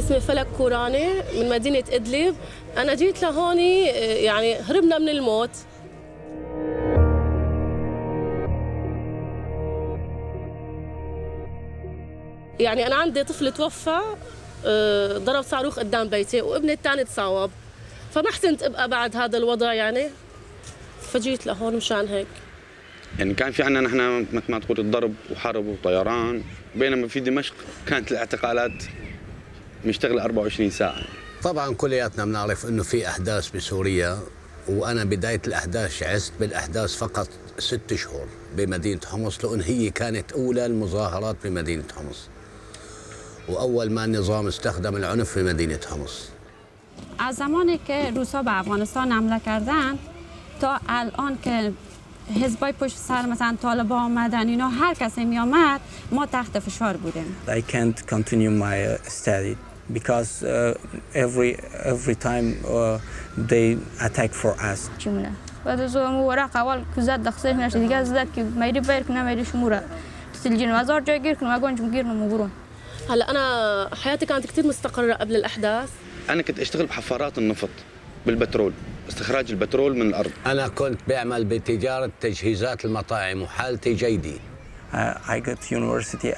اسمي فلك كوراني من مدينة إدلب. أنا جيت لهون يعني هربنا من الموت. يعني أنا عندي طفل توفى، ضرب صاروخ قدام بيتي، وابني الثاني تصاوب، فما حسنت أبقى بعد هذا الوضع يعني، فجيت لهون مشان هيك. يعني كان في عندنا نحن مثل ما تقول الضرب وحرب وطيران، بينما في دمشق كانت الاعتقالات مشتغلة 24 ساعة. طبعا كلياتنا بنعرف انه في احداث بسوريا، وانا بدايه الاحداث عشت بالاحداث فقط 6 شهور بمدينه حمص، لان هي كانت اولى المظاهرات بمدينه حمص، واول ما النظام استخدم العنف في مدينه حمص. از زمانی که روس‌ها به افغانستان حمله کردن تا الان که حزبای پشت سر مثلا طالبان آمدن، اینا هر کسی می آمد ما تحت فشار بودیم. I can't continue my study because every time they attack for us. جمله بعد از اون ورق اول که زد دخسه میشه دیگه زد که میری بیر کنه میری شموره تسجل وزار جاي گیر کنه ما گونج گیر نمو. هلا أنا حياتي كانت كثير مستقرة قبل الأحداث. أنا كنت أشتغل بحفارات النفط بالبترول، استخراج البترول من الأرض. أنا كنت بعمل بتجارة تجهيزات المطاعم وحالتي جيدة. I got university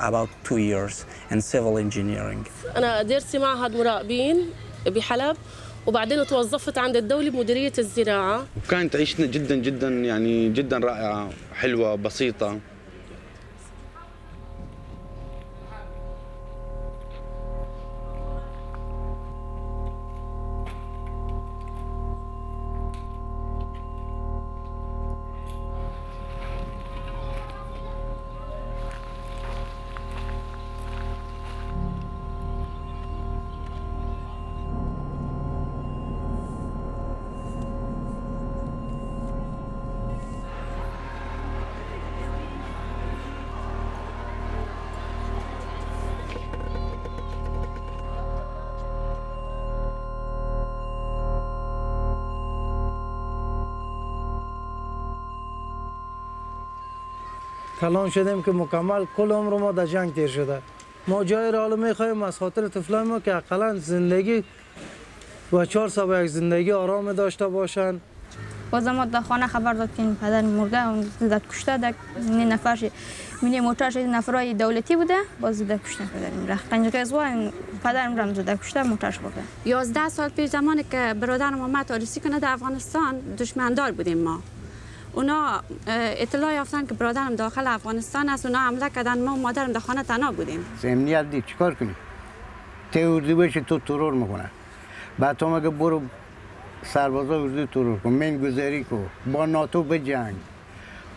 about 2 years in civil engineering. أنا درت معهد مراقبين بحلب، وبعدين توظفت عند الدولة بمديرية الزراعة. وكانت عيشتنا جدا جدا يعني جدا رائعة، حلوة بسيطة. کلان شدیم که مکمل کل عمر ما در جنگ تیر شده. ما جای را میخوایم از خاطر طفلان ما که اقلا زندگی و 4 سال یک زندگی آرام داشته باشند. باز ما در خانه خبر داد که پدر مرده و زد کشته در نفرش منی موتورش نفرای دولتی بوده، باز زد کشته پدرم رفت. پنج روز پدرم رم زد کشته موتورش برده. 11 سال پیش زمانی که برادرم اومد آلیسی کنه در افغانستان، دشمندار بودیم ما. اونا اطلاع یافتن که برادرم داخل افغانستان است، اونا حمله کردن، ما و مادرم در خانه تنها بودیم. امنیت دید چیکار کنی؟ اردو بشه تو ترور میکنه. بعد تو مگه برو سربازا اردو ترور کن، من گذاری کن، با ناتو بجنگ.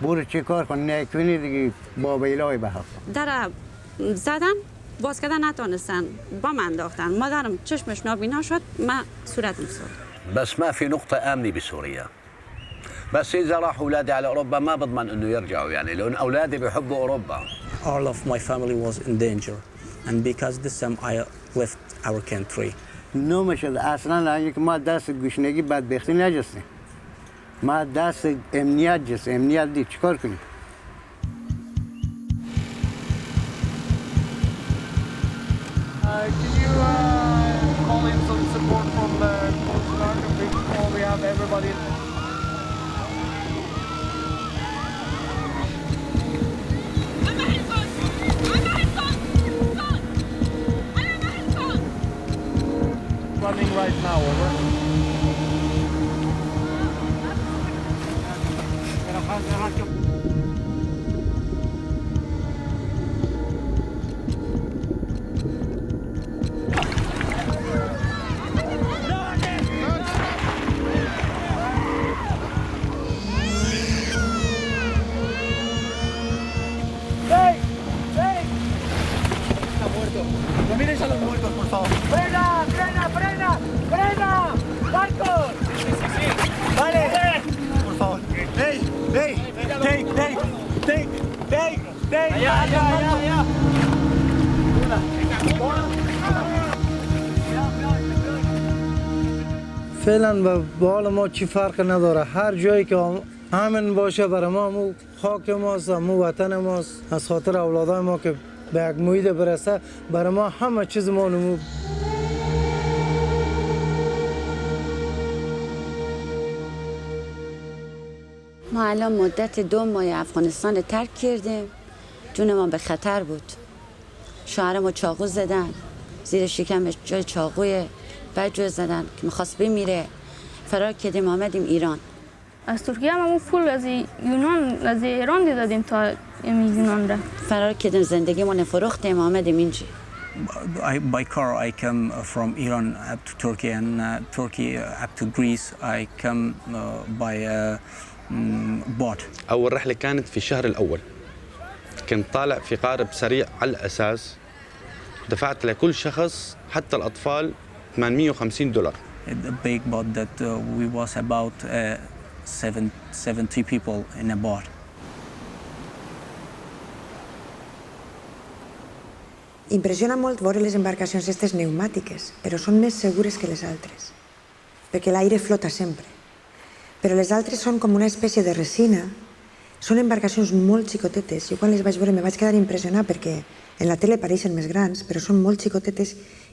برو چیکار کن، نکنی دیگه با بیلای به حق. در زدن باز کردن نتونستن، با من انداختن. مادرم چشمش نابینا شد، ما صورتم سود. بس ما في نقطة آمنة بسوريا. بس إذا راح أولادي على أوروبا ما بضمن إنه يرجعوا يعني، لأن أولادي بيحبوا أوروبا. All of my family was in danger, and because this time I left our country. نومش اصلا یک ما دست گوشنگی بدبختی نجستیم. ما دست امنیت جست، امنیت دید چیکار کنیم؟ Can you call in some support from the Coast Guard before we have everybody? Running right now, over. No mires a los muertos, por favor. ¡Frena! ¡Frena! ¡Frena! ¡Frena! ¡Barcos! Sí. Vale. Por favor. ¡Ey! ¡Ey! ¡Take! ¡Take! ¡Take! ¡Take! ¡Take! ¡Ya! ¡Ya! ¡Ya! ¡Ya! فعلا با حال ما چی فرق نداره. هر جایی که امن باشه برای ما، مو خاک ماست، مو وطن ماست. از خاطر اولادای ما که به یک محیط برسه، برای ما همه چیز ما نمو ما الان مدت 2 ماه افغانستان ترک کردیم. جون ما به خطر بود. شوهرمو چاقو زدن، زیر شکمش جای چاقوی بدجور زدن که میخواست بمیره. فرار کردیم آمدیم ایران. از ترکیه هم همون پول از یونان از ایران دادیم تا یونان را. فرار کردیم زندگیمون فروختیم آمدیم اینجا. By car I come from Iran up to Turkey and Turkey up to Greece. I come by boat. أول رحلة كانت في الشهر الأول. كنت طالع في قارب سريع على الأساس. دفعت لكل شخص حتى الأطفال $850. A big boat that we was about 70 people in a boat. Impressiona molt veure les embarcacions aquestes pneumàtiques, però són més segures que les altres, perquè l'aire flota sempre. Però les altres són com una espècie de resina. Són embarcacions molt xicotetes. Jo quan les vaig veure me vaig quedar impressionat perquè en la tele pareixen més grans, però són molt xicotetes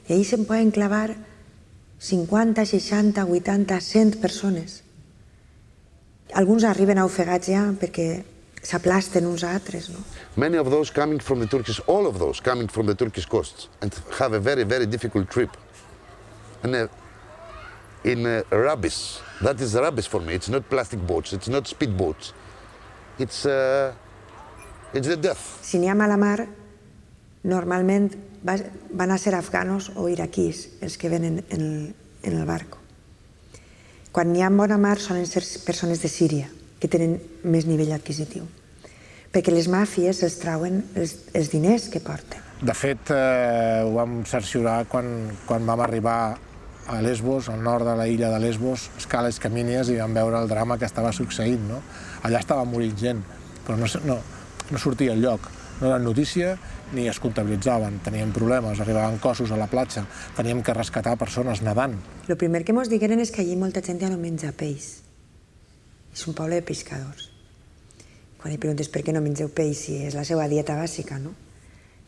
i ahir se'n poden clavar 50, 60, 80, 100 persones. Alguns arriben ofegats ja perquè s'aplasten uns a altres, no? Many of those coming from the Turkish, all of those coming from the Turkish coasts and have a very, very difficult trip. And in rubbish, that is rubbish for me. It's not plastic boats, it's not speed boats. It's the death. Si n'hi ha mala mar, normalment van a ser afganos o iraquís els que venen en el barco. Quan n'hi ha bona mar solen ser persones de Síria, que tenen més nivell adquisitiu, perquè les màfies els trauen els diners que porten. De fet, ho vam cerciorar quan vam arribar a Lesbos, al nord de la illa de Lesbos, Scales Caminias, i vam veure el drama que estava succeint, no? Allà estava morint gent, però no sortia enlloc. No eren notícia ni es comptabilitzaven. Teníem problemes, arribaven cossos a la platja, teníem que rescatar persones nedant. El primer que ens digueren és que allí molta gent ja no menja peix. És un poble de pescadors. Quan li preguntes per què no mengeu peix, si és la seva dieta bàsica, no?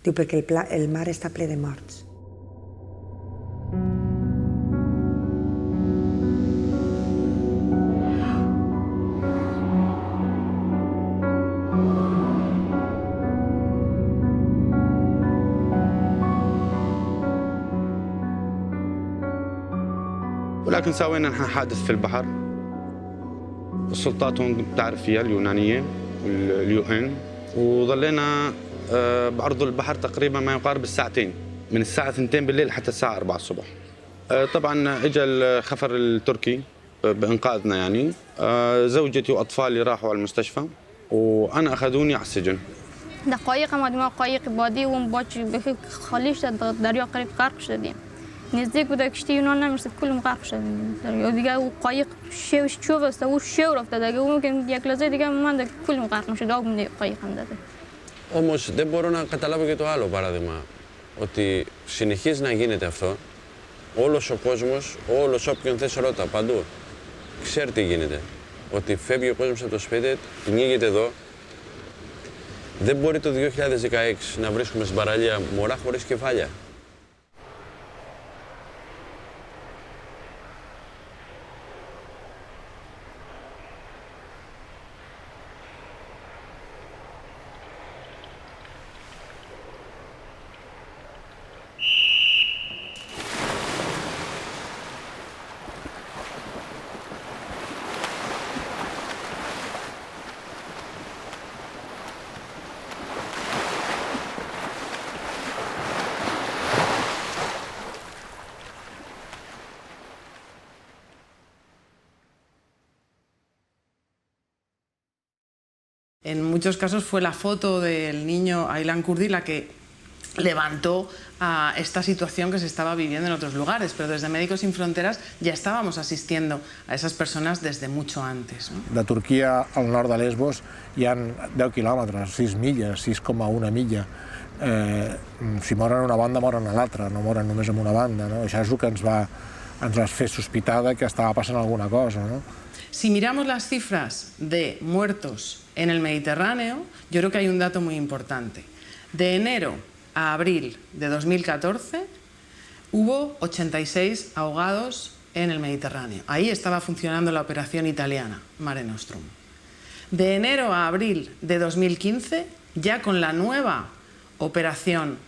Diu perquè el mar està ple de morts. ولكن سوينا نحن حادث في البحر. السلطات هون بتعرف فيها اليونانية والUN، وظلينا بعرض البحر تقريبا ما يقارب الساعتين، من الساعة 2 بالليل حتى الساعة 4 الصبح. طبعا اجى الخفر التركي بإنقاذنا يعني. زوجتي وأطفالي راحوا على المستشفى وأنا أخذوني على السجن. دقایق ما قایق بادی اون باچ به خالی شد، دریا قریب غرق شدیم. نزدیک بود کشتی یونان نمی‌رسید، کلم غرق شد دریا دیگه. او قایق شو واسه او شو رفته دیگه. اون که یک لحظه دیگه من کلم غرق میشد، آب میده قایق هم داده. Όμως δεν μπορώ να καταλάβω και το άλλο παράδειγμα, ότι συνεχίζει να γίνεται αυτό. Όλος ο κόσμος, όλος όποιον θες ρώτα, παντού, ξέρει τι γίνεται. Ότι φεύγει ο κόσμος από το σπίτι, πνίγεται εδώ. Δεν μπορεί το 2016 να βρίσκουμε στην παραλία μωρά χωρίς κεφάλια. En muchos casos fue la foto del niño Aylan Kurdi la que levantó a esta situación que se estaba viviendo en otros lugares, pero desde Médicos Sin Fronteras ya estábamos asistiendo a esas personas desde mucho antes, ¿no? De Turquia al nord de Lesbos hi ha 10 quilòmetres, 6 milles, 6,1 milla. Si moren una banda, moren a l'altra, no moren només en una banda, no? Això és el que ens va fer sospitar que estava passant alguna cosa, no? Si miramos las cifras de muertos en el Mediterráneo, yo creo que hay un dato muy importante. De enero a abril de 2014 hubo 86 ahogados en el Mediterráneo. Ahí estaba funcionando la operación italiana, Mare Nostrum. De enero a abril de 2015, ya con la nueva operación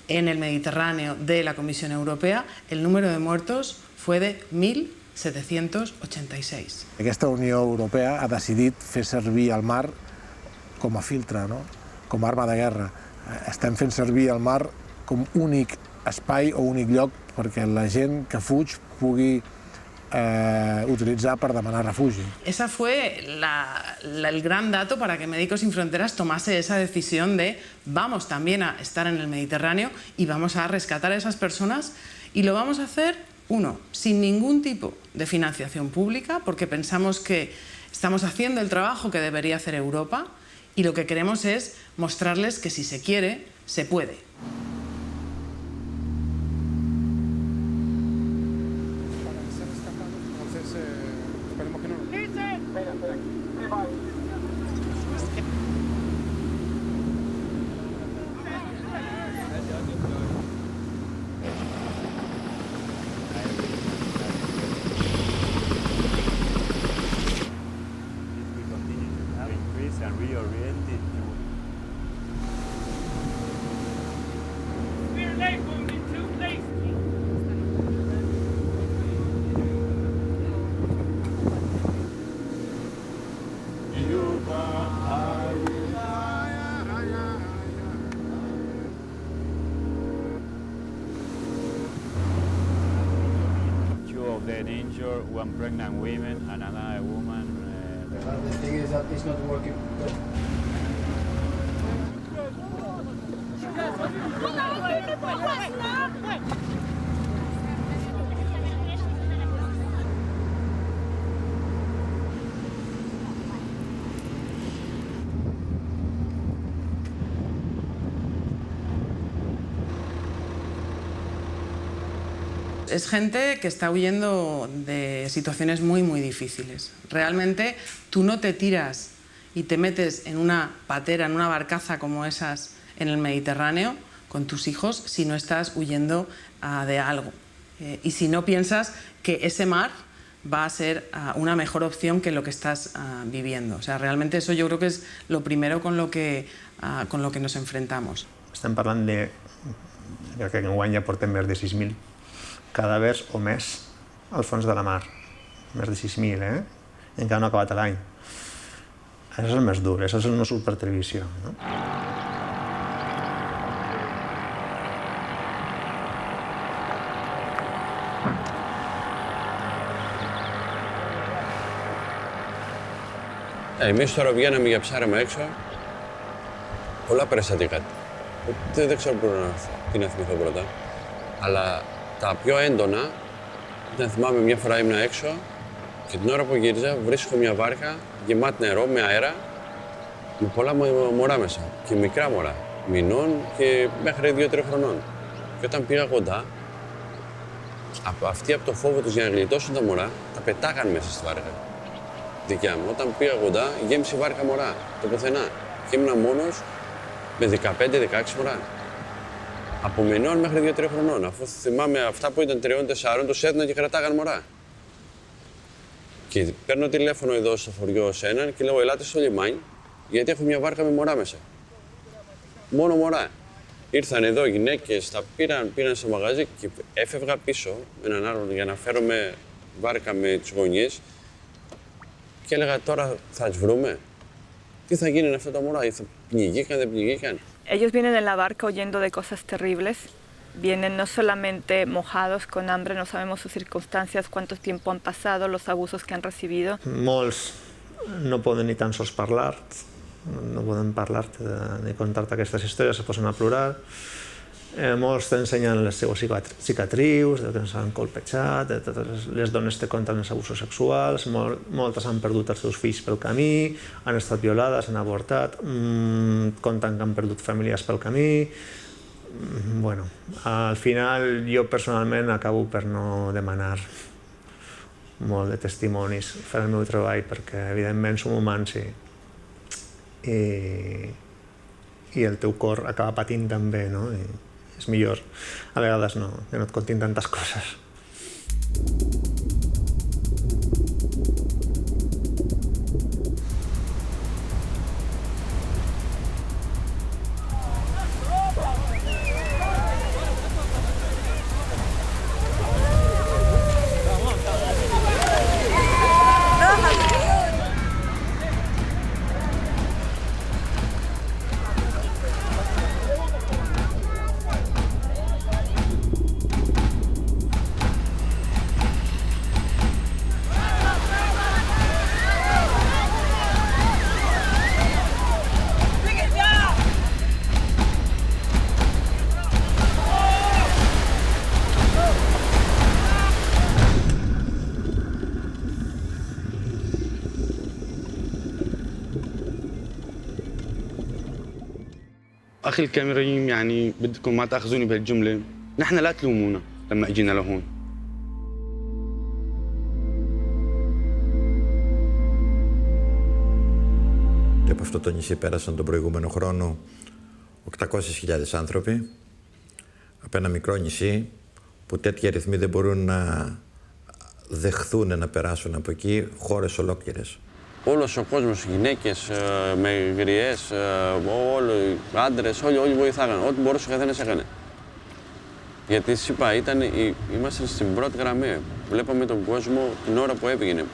en el Mediterráneo de la Comisión Europea, el número de muertos fue de 1.786. Aquesta Unió Europea ha decidit fer servir el mar com a filtre, no? Com a arma de guerra. Estem fent servir el mar com únic espai o únic lloc perquè la gent que fuig pugui utilizar para demanar refugio. Esa fue el gran dato para que Médicos Sin Fronteras tomase esa decisión de vamos también a estar en el Mediterráneo y vamos a rescatar a esas personas, y lo vamos a hacer, uno, sin ningún tipo de financiación pública, porque pensamos que estamos haciendo el trabajo que debería hacer Europa, y lo que queremos es mostrarles que si se quiere, se puede. Dead injured, one pregnant woman and another woman. The thing is that it's not working. Es gente que está huyendo de situaciones muy, muy difíciles. Realmente tú no te tiras y te metes en una patera, en una barcaza como esas en el Mediterráneo con tus hijos si no estás huyendo de algo. Y si no piensas que ese mar va a ser una mejor opción que lo que estás viviendo. O sea, realmente eso yo creo que es lo primero con lo que nos enfrentamos. Estem parlant de que enguany ja portem més de 6.000 cadàvers o més al fons de la mar. Més de 6.000, I encara no ha acabat l'any. Això és el més dur, això no surt per televisió, no? Εμείς τώρα βγαίναμε για ψάρεμα έξω, πολλά περιστατικά. Δεν ξέρω τι να θυμηθώ πρώτα, αλλά τα πιο έντονα ήταν, θυμάμαι, μια φορά ήμουν έξω και την ώρα που γύριζα βρίσκω μια βάρκα γεμάτη νερό με αέρα με πολλά μωρά μέσα και μικρά μωρά, μηνών και μέχρι 2-3 χρονών. Και όταν πήγα κοντά, αυτοί από το φόβο τους για να γλιτώσουν τα μωρά, τα πετάγαν μέσα στη βάρκα. Δικιά μου. Όταν πήγα κοντά, γέμισε η βάρκα μωρά, το πουθενά. Και ήμουν μόνος με 15-16 μωρά. Από μηνών μέχρι 2-3 χρονών. Αφού θυμάμαι αυτά που ήταν 3-4, τους έδιναν και κρατάγαν μωρά. Και παίρνω τηλέφωνο εδώ στο χωριό σε έναν και λέω: ελάτε στο λιμάνι, γιατί έχω μια βάρκα με μωρά μέσα. Μόνο μωρά. Ήρθαν εδώ γυναίκες, τα πήραν στο μαγαζί και έφευγα πίσω με έναν άλλον για να φέρουμε βάρκα με τις γωνιές. Και έλεγα: τώρα θα τις βρούμε. Τι θα γίνει με αυτά τα μωρά, θα πνιγήκαν, δεν πνιγήκαν. Ellos vienen en la barca huyendo de cosas terribles. Vienen no solamente mojados, con hambre, no sabemos sus circunstancias, cuánto tiempo han pasado, los abusos que han recibido. Molts no poden ni tan sols parlar, no poden parlar-te ni contar-te aquestes històries, se posen a plorar. Molts t'ensenyen les seues cicatrius, que ens han colpejat, totes les dones te conten els abusos sexuals, moltes han perdut els seus fills pel camí, han estat violades, han avortat, conten que han perdut famílies pel camí. Bueno, al final jo personalment acabo per no demanar molt de testimonis, fer el meu treball, perquè evidentment som humans i el teu cor acaba patint també, no? És millor, a vegades no, que no et contin tantes coses. اخي الكاميريين يعني بدكم ما تاخذوني بهالجمله، نحن لا تلومونا لما اجينا لهون. Από αυτό το νησί πέρασαν τον προηγούμενο χρόνο 800.000 άνθρωποι από ένα μικρό νησί που τέτοιοι αριθμοί δεν μπορούν να δεχθούν να περάσουν από εκεί χώρες ολόκληρες. Όλος ο κόσμος, γυναίκες, με γριές, όλοι, άντρες, όλοι βοηθάγανε. Ό,τι μπορούσε ο καθένας έκανε. Γιατί είπα, ήμασταν στην πρώτη γραμμή. Βλέπαμε τον κόσμο την ώρα που έβγαινε,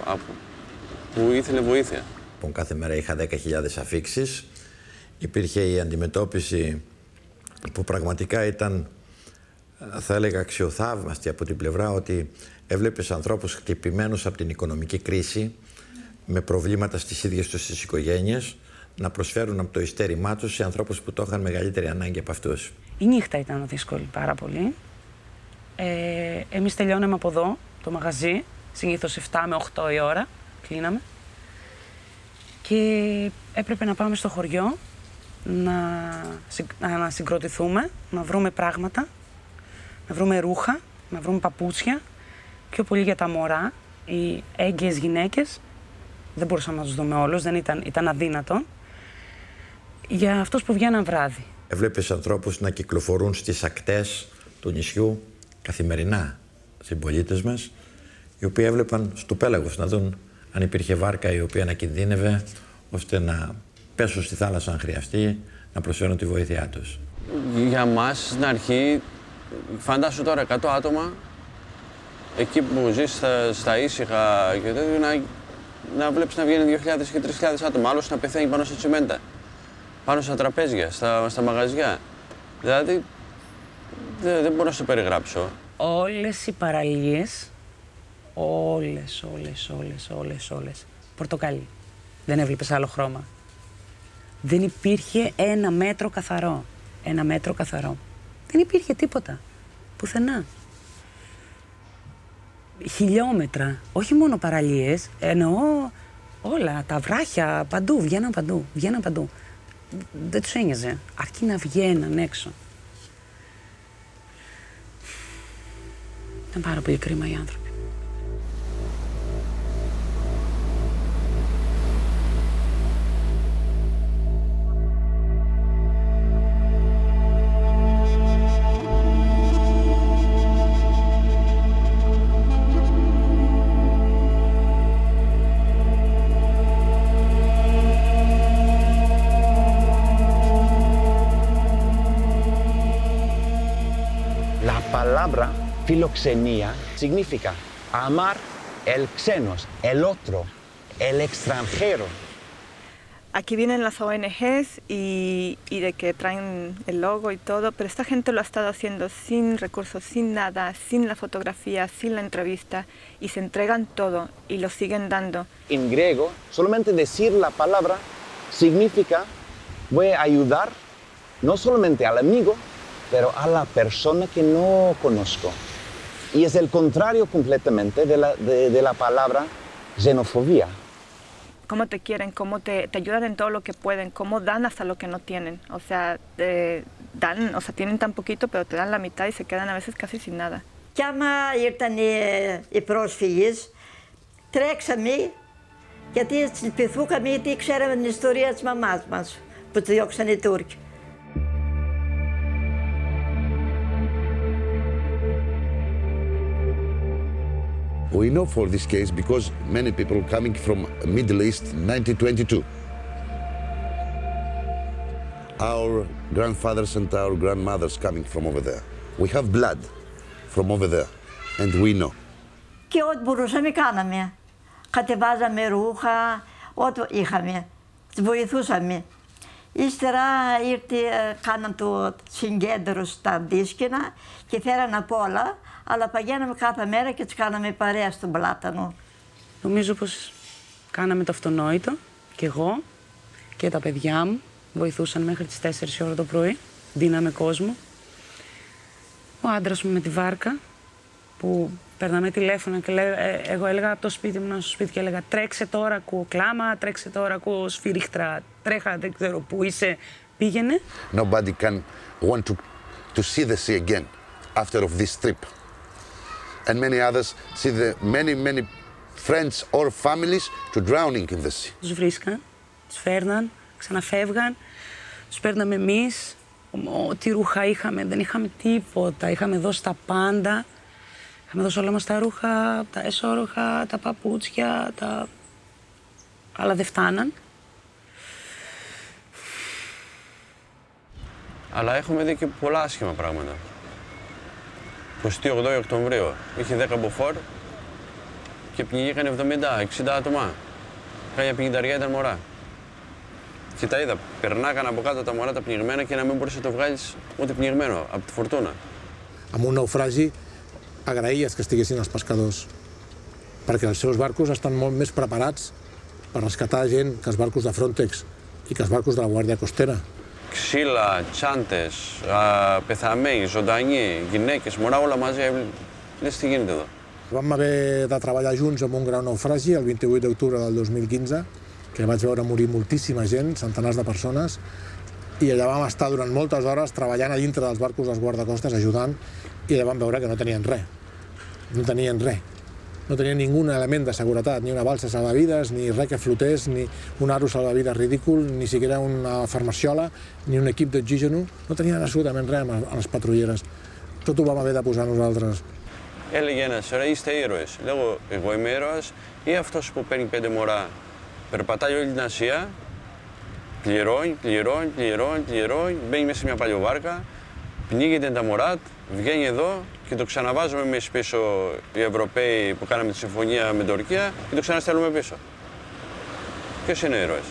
που ήθελε βοήθεια. Κάθε μέρα είχα 10.000 αφίξεις. Υπήρχε η αντιμετώπιση που πραγματικά ήταν, θα έλεγα, αξιοθαύμαστη από την πλευρά ότι έβλεπες ανθρώπους χτυπημένους από την οικονομική κρίση, με προβλήματα στις ίδιες τους τις οικογένειες, να προσφέρουν από το ειστέρημά τους σε ανθρώπους που το είχαν μεγαλύτερη ανάγκη από αυτούς. Η νύχτα ήταν δύσκολη πάρα πολύ. Εμείς τελειώναμε από εδώ, το μαγαζί, συνήθως 7 με 8 η ώρα, κλείναμε. Και έπρεπε να πάμε στο χωριό, να συγκροτηθούμε, να βρούμε πράγματα, να βρούμε ρούχα, να βρούμε παπούτσια, πιο πολύ για τα μωρά, οι έγκυες γυναίκες. Δεν μπορούσαμε να τους δούμε όλους, ήταν αδύνατο. Για αυτούς που βγαίναν βράδυ. Έβλεπες ανθρώπους να κυκλοφορούν στις ακτές του νησιού καθημερινά, συμπολίτες μας, οι οποίοι έβλεπαν στο πέλαγος να δουν αν υπήρχε βάρκα η οποία να κινδύνευε, ώστε να πέσουν στη θάλασσα αν χρειαστεί, να προσφέρουν τη βοήθειά τους. Για μας, στην αρχή, φαντάσου τώρα 100 άτομα, εκεί που ζεις στα ήσυχα και τέτοιο, να βλέπεις να βγαίνουν 2.000 και 3.000 άτομα, άλλος να πεθαίνει πάνω στα τσιμέντα, πάνω στα τραπέζια, στα μαγαζιά. Δηλαδή, δεν μπορώ να σου περιγράψω. Όλες οι παραλίες, όλες, πορτοκαλί. Δεν έβλεπες άλλο χρώμα. Δεν υπήρχε ένα μέτρο καθαρό. Δεν υπήρχε τίποτα. Πουθενά. Χιλιόμετρα. Όχι μόνο παραλίες, εννοώ όλα. Τα βράχια παντού. Βγαίναν παντού. Δεν τους ένοιαζε. Αρκεί να βγαίναν έξω. Ήταν πάρα πολύ κρίμα οι άνθρωποι. palabra filoxenía significa amar el xenos, el otro, el extranjero. Aquí vienen las ONGs y de que traen el logo y todo, pero esta gente lo ha estado haciendo sin recursos, sin nada, sin la fotografía, sin la entrevista, y se entregan todo y lo siguen dando. En griego, solamente decir la palabra significa voy a ayudar no solamente al amigo, pero a la persona que no conozco. Y es el contrario completamente de la palabra xenofobia. Cómo te quieren, cómo te ayudan en todo lo que pueden, cómo dan hasta lo que no tienen. O sea, tienen tan poquito, pero te dan la mitad y se quedan a veces casi sin nada. Κι άμα ήρθαν οι πρόσφυγες, τρέξαμε γιατί λυπηθήκαμε, γιατί ξέραμε την ιστορία της μαμάς μας που τη διώξαν οι Τούρκοι. We know for this case because many people coming from Middle East 1922. Our grandfathers and our grandmothers coming from over there. We have blood from over there and we know. Και ό,τι μπορούσαμε κάναμε. Κατεβάζαμε ρούχα, ό,τι είχαμε. Τις βοηθούσαμε. Ύστερα κάναν το συγκέντρωση στα δίσκηνα και φέραν απ' όλα, αλλά πηγαίναμε κάθε μέρα και τις κάναμε παρέα στον Πλάτανο. Νομίζω πως κάναμε το αυτονόητο, και εγώ και τα παιδιά μου. Βοηθούσαν μέχρι τις 4 ώρα το πρωί, δίναμε κόσμο. Ο άντρας μου με τη βάρκα, που παίρναμε τηλέφωνα και εγώ έλεγα από το σπίτι μου, στο σπίτι και έλεγα τρέξε τώρα, ακούω κλάμα, τρέξε τώρα, ακούω σφυρίχτρα, τρέχα, δεν ξέρω πού είσαι, πήγαινε. Nobody can want to see the sea again after of this trip. And many others see the many friends or families to drowning in the sea. Τους βρίσκαν, τους φέρναν, ξαναφεύγαν, τους παίρναμε εμείς. Ό,τι ρούχα είχαμε, δεν είχαμε τίποτα. Είχαμε δώσει τα πάντα. Είχαμε δώσει όλα μας τα ρούχα, τα έσωροχα, τα παπούτσια, αλλά δεν φτάναν. Αλλά έχουμε δει και πολλά άσχημα πράγματα. 28 Οκτωβρίου είχε 10 μποφόρ και πνιγήκαν 70-60 άτομα. Κάγια 50 ήταν μωρά. Και τα είδα, περνάγαν από κάτω τα μωρά τα πνιγμένα και να μην μπορείς να το βγάλεις ούτε πνιγμένο από τη φορτούνα. Amb un naufragi agraïes que estiguessin els pescadors, perquè els seus barcos estan molt més preparats per rescatar gent que els barcos de Frontex i que els barcos de la Guàrdia Costera. Ξύλα, τσάντες, πεθαμένοι, ζωντανοί, γυναίκες, μωρά, όλα μαζί. Λες τι γίνεται εδώ. Vam haver de treballar junts amb un grau naufragi el 28 d'octubre del 2015, que vaig veure morir moltíssima gent, centenars de persones, i allà vam estar durant moltes hores treballant a dintre dels barcos dels guardacostes, ajudant, i allà vam veure que no tenien res. No tenien res. No tenien ningú element de seguretat, ni una balsa salvavides, ni res que flotés, ni un aro salvavides ridícul, ni siquiera una farmaciola, ni un equip d'oxígeno. No tenien absolutament res a les patrulleres. Tot ho vam haver de posar nosaltres. Έλεγε ένας, ρε είστε ήρωες. Λέγω, εγώ είμαι ήρωας ή αυτός που παίρνει 5 μωρά. Περπατάει όλη την Ασία, πληρώνει, μπαίνει μέσα σε μια παλιοβάρκα, πνίγεται τα μωρά, βγαίνει εδώ και το ξαναβάζουμε εμείς πίσω οι Ευρωπαίοι που κάναμε τη συμφωνία με την Τουρκία και το ξαναστέλνουμε πίσω. Ποιος είναι ο ήρωας?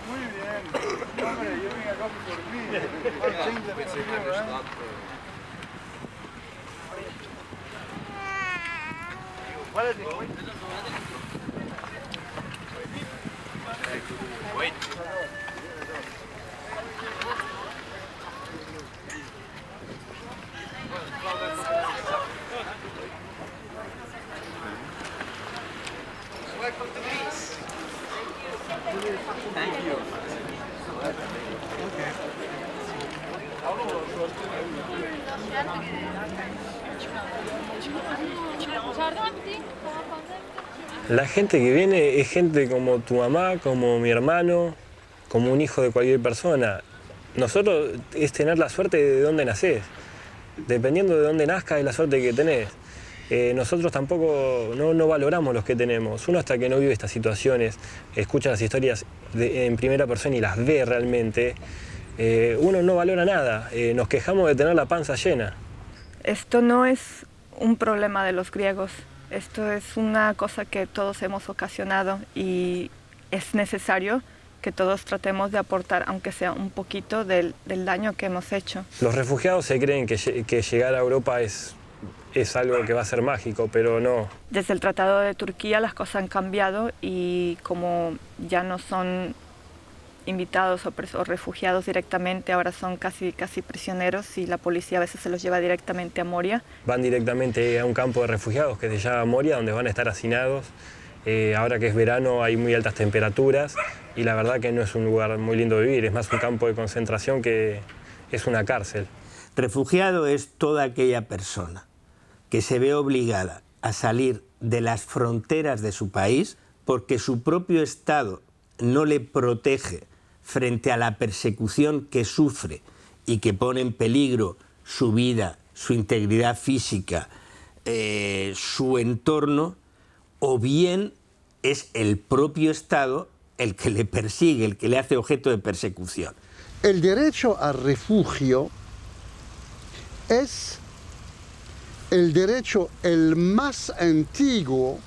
Muy bien. Hombre, yo vine acá por mí. Al simple principio, ¿Cuál es el Wait. Welcome to Greece. Thank you. La gente que viene es gente como tu mamá, como mi hermano, como un hijo de cualquier persona. Nosotros es tener la suerte de dónde nacés. Dependiendo de dónde nazcas es la suerte que tenés. Nosotros tampoco no valoramos los que tenemos. Uno hasta que no vive estas situaciones, escucha las historias en primera persona y las ve realmente, uno no valora nada. Nos quejamos de tener la panza llena. Esto no es un problema de los griegos. Esto es una cosa que todos hemos ocasionado y es necesario que todos tratemos de aportar, aunque sea un poquito del daño que hemos hecho. Los refugiados se creen que llegar a Europa es algo que va a ser mágico, pero no. Desde el Tratado de Turquía las cosas han cambiado y como ya no son invitados o refugiados directamente, ahora son casi prisioneros y la policía a veces se los lleva directamente a Moria. Van directamente a un campo de refugiados que se llama Moria, donde van a estar hacinados. Ahora que es verano hay muy altas temperaturas y la verdad que no es un lugar muy lindo de vivir, es más un campo de concentración que es una cárcel. Refugiado es toda aquella persona que se ve obligada a salir de las fronteras de su país porque su propio Estado no le protege frente a la persecución que sufre y que pone en peligro su vida, su integridad física, su entorno, o bien es el propio Estado el que le persigue, el que le hace objeto de persecución. El derecho al refugio es el derecho el más antiguo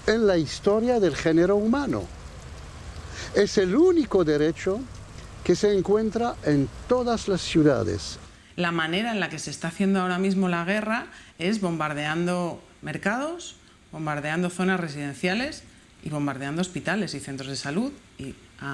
en la historia del género humano. Es el único derecho que se encuentra en todas las ciudades. La manera en la que se está haciendo ahora mismo la guerra es bombardeando mercados, bombardeando zonas residenciales y bombardeando hospitales y centros de salud. Y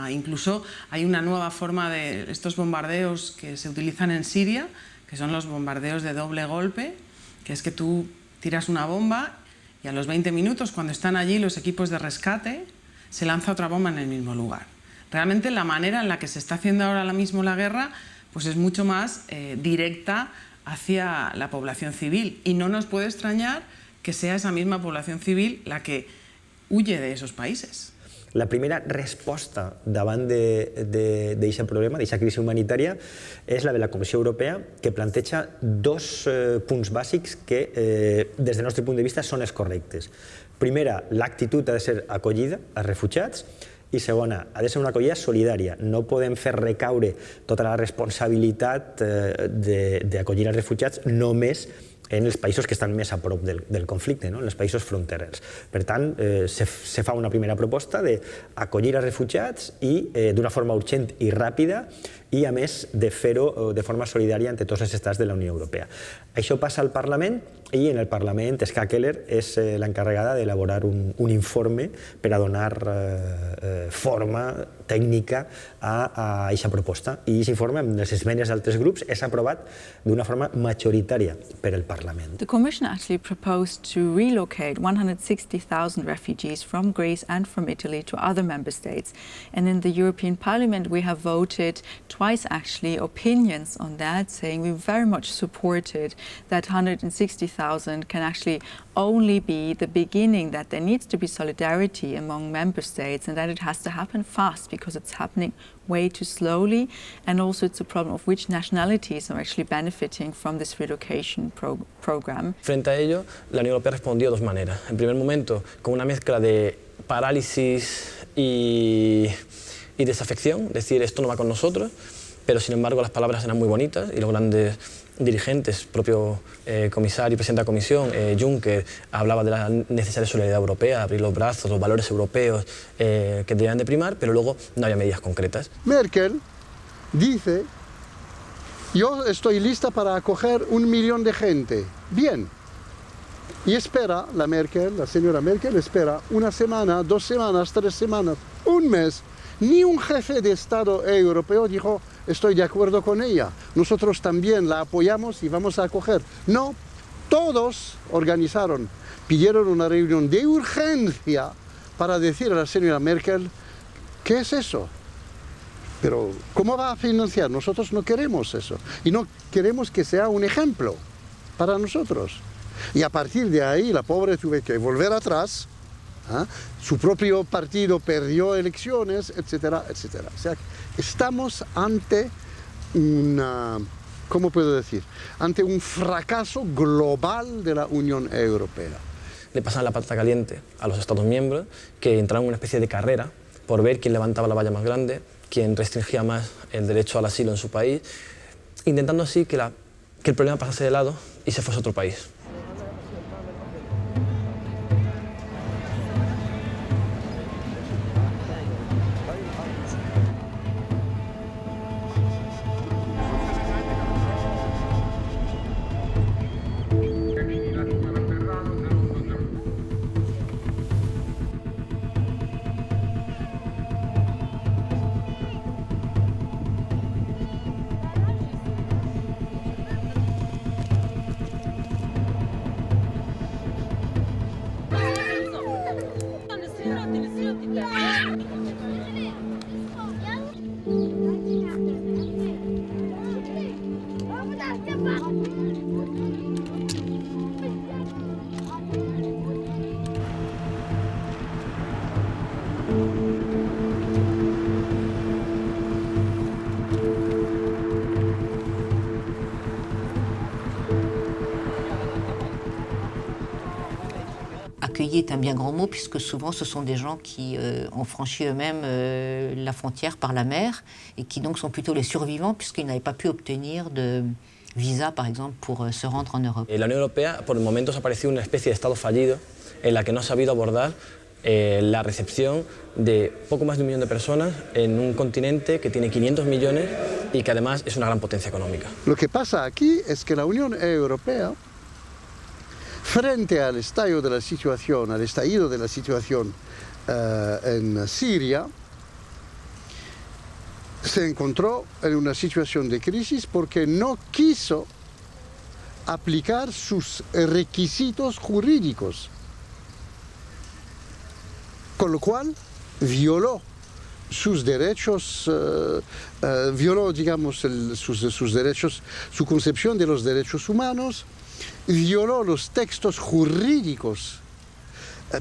incluso hay una nueva forma de estos bombardeos que se utilizan en Siria, que son los bombardeos de doble golpe, que es que tú tiras una bomba y a los 20 minutos, cuando están allí los equipos de rescate, se lanza otra bomba en el mismo lugar. Realmente la manera en la que se está haciendo ahora mismo la guerra pues es mucho más directa hacia la población civil y no nos puede extrañar que sea esa misma población civil la que huye de esos países. La primera resposta davant d'aquest problema, d'aquesta crisi humanitària, és la de la Comissió Europea, que planteja dos punts bàsics que, des del nostre punt de vista, són els correctes. Primera, l'actitud ha de ser acollida als refugiats, i segona, ha de ser una acollida solidària. No podem fer recaure tota la responsabilitat d'acollir els refugiats només en els països que estan més a prop del conflicte, en els països fronterers. Per tant, se fa una primera proposta d'acollir els refugiats i d'una forma urgent i ràpida i, a més, de fer-ho de forma solidària entre tots els estats de la Unió Europea. Això passa al Parlament i en el Parlament Ska Keller és l'encarregada d'elaborar un informe per a donar forma tècnica a aquesta proposta. I aquest informe, amb les esmenes d'altres grups, és aprovat d'una forma majoritària per el Parlament. The Commission actually proposed to relocate 160,000 refugees from Greece and from Italy to other member states. And in the European Parliament we have voted twice actually opinions on that, saying we very much supported that 160,000 can actually only be the beginning, that there needs to be solidarity among member states and that it has to happen fast because it's happening way too slowly, and also it's a problem of which nationalities are actually benefiting from this relocation program. Frente a ello, la Unión Europea respondió de dos maneras. En primer momento, con una mezcla de parálisis y desafección, decir esto no va con nosotros, pero sin embargo las palabras eran muy bonitas y los grandes dirigentes, propio comisario y presidente de la Comisión, Juncker, hablaba de la necesaria solidaridad europea, abrir los brazos, los valores europeos que debían de primar, pero luego no había medidas concretas. Merkel dice, yo estoy lista para acoger 1 millón de gente. Bien. Y espera la señora Merkel espera 1 semana, 2 semanas, 3 semanas, 1 mes. Ni un jefe de Estado europeo dijo, estoy de acuerdo con ella, nosotros también la apoyamos y vamos a acoger. No, todos organizaron, pidieron una reunión de urgencia para decir a la señora Merkel, ¿qué es eso? Pero, ¿cómo va a financiar? Nosotros no queremos eso. Y no queremos que sea un ejemplo para nosotros. Y a partir de ahí, la pobre tuvo que volver atrás. Su propio partido perdió elecciones, etcétera, etcétera. O sea, estamos ante ¿cómo puedo decir? Ante un fracaso global de la Unión Europea. Le pasan la patata caliente a los Estados miembros, que entraron en una especie de carrera por ver quién levantaba la valla más grande, quién restringía más el derecho al asilo en su país, intentando así que el problema pasase de lado y se fuese a otro país. Accueilli est un bien grand mot, puisque souvent ce sont des gens qui ont franchi eux-mêmes la frontière par la mer et qui donc sont plutôt les survivants, puisqu'ils n'avaient pas pu obtenir de visa, par exemple, pour se rendre en Europe. La Unión Europea, por momentos, ha parecido una especie de estado fallido en la que no ha sabido abordar la recepción de poco más de 1 millón de personas en un continente que tiene 500 millones y que además es una gran potencia económica. Lo que pasa aquí es que la Unión Europea, frente al estallido de la situación en Siria, se encontró en una situación de crisis porque no quiso aplicar sus requisitos jurídicos, con lo cual violó sus derechos, violó, digamos, sus derechos, su concepción de los derechos humanos, violó los textos jurídicos,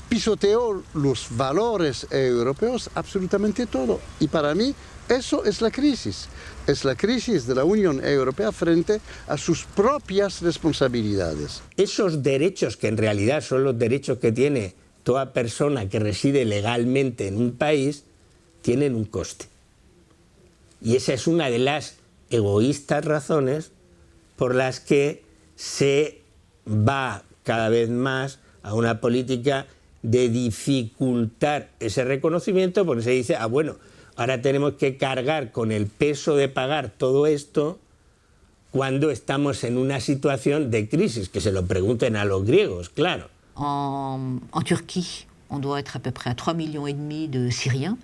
pisoteó los valores europeos, absolutamente todo. Y para mí eso es la crisis de la Unión Europea frente a sus propias responsabilidades. Esos derechos, que en realidad son los derechos que tiene toda persona que reside legalmente en un país, tienen un coste. Y esa es una de las egoístas razones por las que se va cada vez más a una política de dificultar ese reconocimiento, porque se dice, bueno, ahora tenemos que cargar con el peso de pagar todo esto cuando estamos en una situación de crisis, que se lo pregunten a los griegos, claro. En Turquie, on doit être à peu près à 3,5 millions de Syriens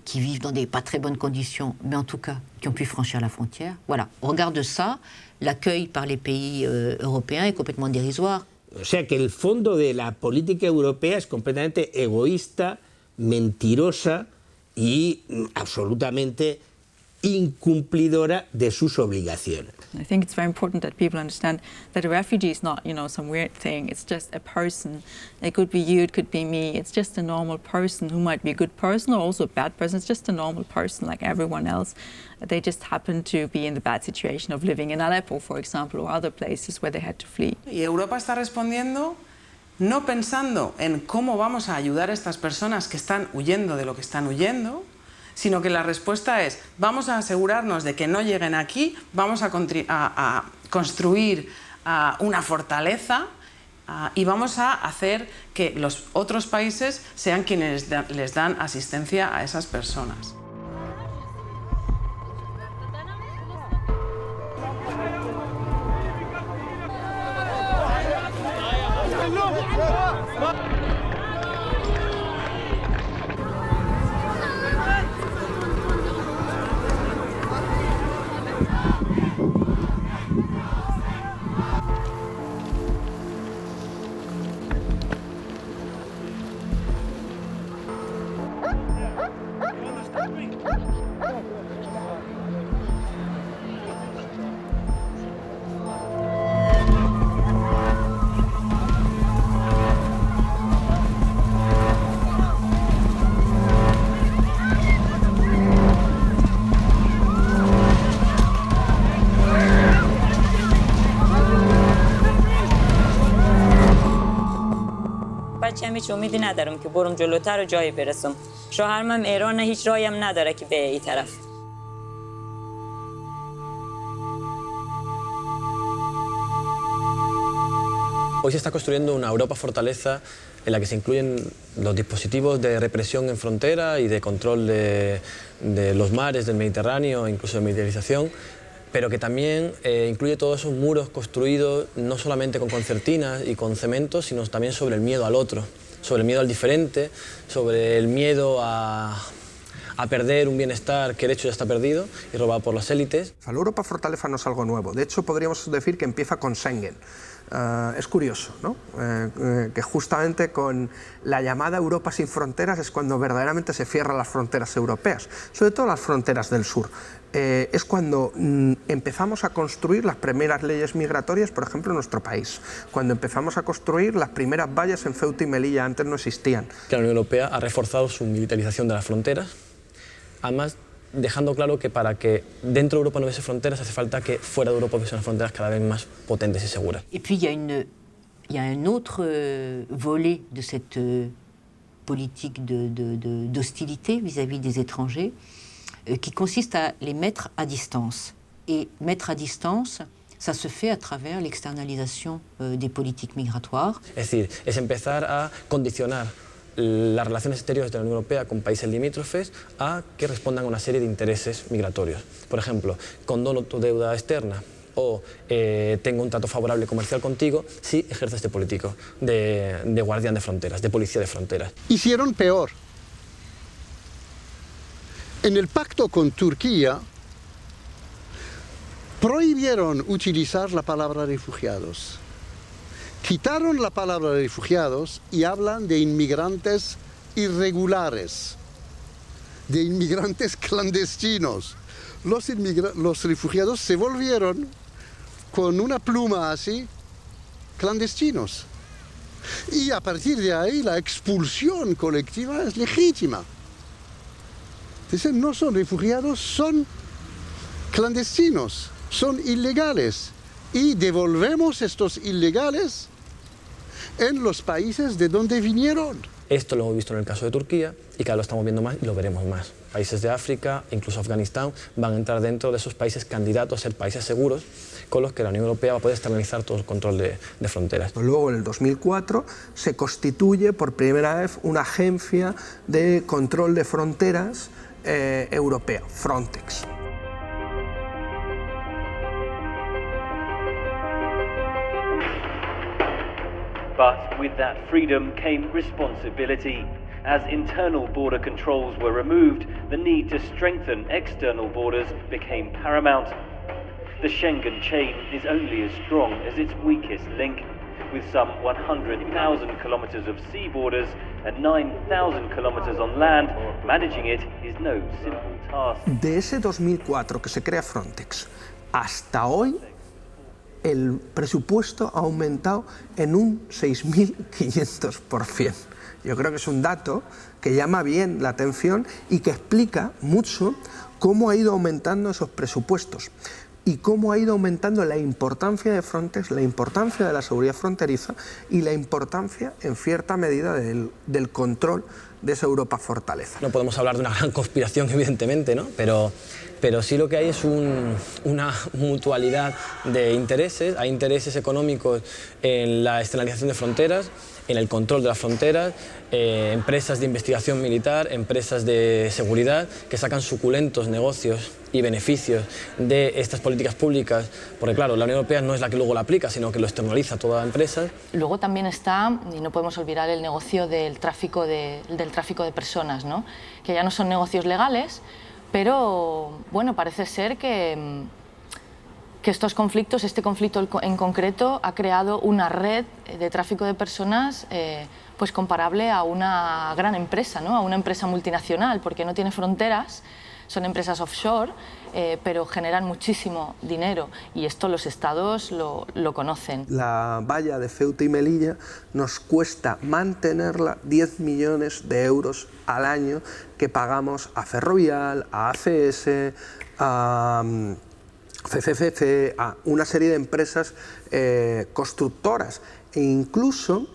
qui vivent dans des pas très bonnes conditions, mais en tout cas qui ont pu franchir la frontière. Voilà, au regard de ça, l'accueil par les pays européens est complètement dérisoire. O sea que el fondo de la política europea es completamente egoísta, mentirosa y absolutamente incumplidora de sus obligaciones. I think it's very important that people understand that a refugee is not, some weird thing. It's just a person. It could be you, it could be me. It's just a normal person who might be a good person or also a bad person. It's just a normal person like everyone else. They just happen to be in the bad situation of living in Aleppo, for example, or other places where they had to flee. Y Europa está respondiendo no pensando en cómo vamos a ayudar a estas personas que están huyendo de lo que están huyendo, sino que la respuesta es, vamos a asegurarnos de que no lleguen aquí, vamos a construir una fortaleza y vamos a hacer que los otros países sean quienes les dan asistencia a esas personas. بچه‌م هیچ امیدی ندارم که برم جلوتر و جایی برسم. شوهرم هم ایران، هیچ راهی هم نداره که به این طرف. Hoy se está construyendo una Europa fortaleza en la que se incluyen los dispositivos de represión en frontera y de control de los mares del Mediterráneo, incluso de militarización, pero que también incluye todos esos muros construidos no solamente con concertinas y con cemento, sino también sobre el miedo al otro, sobre el miedo al diferente, sobre el miedo a perder un bienestar que de hecho ya está perdido y robado por las élites. La Europa Fortaleza no es algo nuevo, de hecho podríamos decir que empieza con Schengen. Es curioso, ¿no? Que justamente con la llamada Europa sin fronteras es cuando verdaderamente se cierran las fronteras europeas, sobre todo las fronteras del sur. Es cuando empezamos a construir las primeras leyes migratorias, por ejemplo, en nuestro país, cuando empezamos a construir las primeras vallas en Ceuta y Melilla, antes no existían. Que la Unión Europea ha reforzado su militarización de las fronteras, además dejando claro que para que dentro de Europa no hubiese fronteras hace falta que fuera de Europa hubiese unas fronteras cada vez más potentes y seguras. Et puis il y a un autre volet de cette politique d'hostilité vis-à-vis des étrangers qui consiste à les mettre à distance. Et mettre à distance, ça se fait à travers l'externalisation des politiques migratoires. Es decir, es empezar a condicionar las relaciones exteriores de la Unión Europea con países limítrofes a que respondan a una serie de intereses migratorios. Por ejemplo, condono tu deuda externa o tengo un trato favorable comercial contigo si ejerces de político, de guardián de fronteras, de policía de fronteras. Hicieron peor. En el pacto con Turquía prohibieron utilizar la palabra refugiados. Quitaron la palabra refugiados y hablan de inmigrantes irregulares, de inmigrantes clandestinos. Los refugiados se volvieron, con una pluma así, clandestinos. Y a partir de ahí la expulsión colectiva es legítima. Dicen, no son refugiados, son clandestinos, son ilegales. Y devolvemos estos ilegales en los países de donde vinieron. Esto lo hemos visto en el caso de Turquía y cada vez lo estamos viendo más y lo veremos más. Países de África, incluso Afganistán, van a entrar dentro de esos países candidatos a ser países seguros con los que la Unión Europea va a poder externalizar todo el control de fronteras. Luego, en el 2004, se constituye por primera vez una agencia de control de fronteras europea, Frontex. But with that freedom came responsibility. As internal border controls were removed, the need to strengthen external borders became paramount. The Schengen chain is only as strong as its weakest link. With some 100,000 kilometers of sea borders and 9,000 kilometers on land, managing it is no simple task. De ese 2004 que se crea Frontex hasta hoy, el presupuesto ha aumentado en un 6.500%. Yo creo que es un dato que llama bien la atención y que explica mucho cómo ha ido aumentando esos presupuestos y cómo ha ido aumentando la importancia de Frontex, la importancia de la seguridad fronteriza y la importancia, en cierta medida, del control de esa Europa fortaleza. No podemos hablar de una gran conspiración, evidentemente, ¿no? Pero sí lo que hay es una mutualidad de intereses. Hay intereses económicos en la externalización de fronteras, en el control de las fronteras, empresas de investigación militar, empresas de seguridad que sacan suculentos negocios y beneficios de estas políticas públicas, porque claro, la Unión Europea no es la que luego la aplica, sino que lo externaliza toda empresa. Luego también está, y no podemos olvidar, el negocio del tráfico de personas, ¿no? Que ya no son negocios legales, pero bueno, parece ser que estos conflictos, este conflicto en concreto, ha creado una red de tráfico de personas pues comparable a una gran empresa, ¿no? A una empresa multinacional, porque no tiene fronteras, son empresas offshore, pero generan muchísimo dinero y esto los estados lo conocen. La valla de Ceuta y Melilla nos cuesta mantenerla 10 millones de euros al año que pagamos a Ferrovial, a ACS, a CCCC, a una serie de empresas constructoras e incluso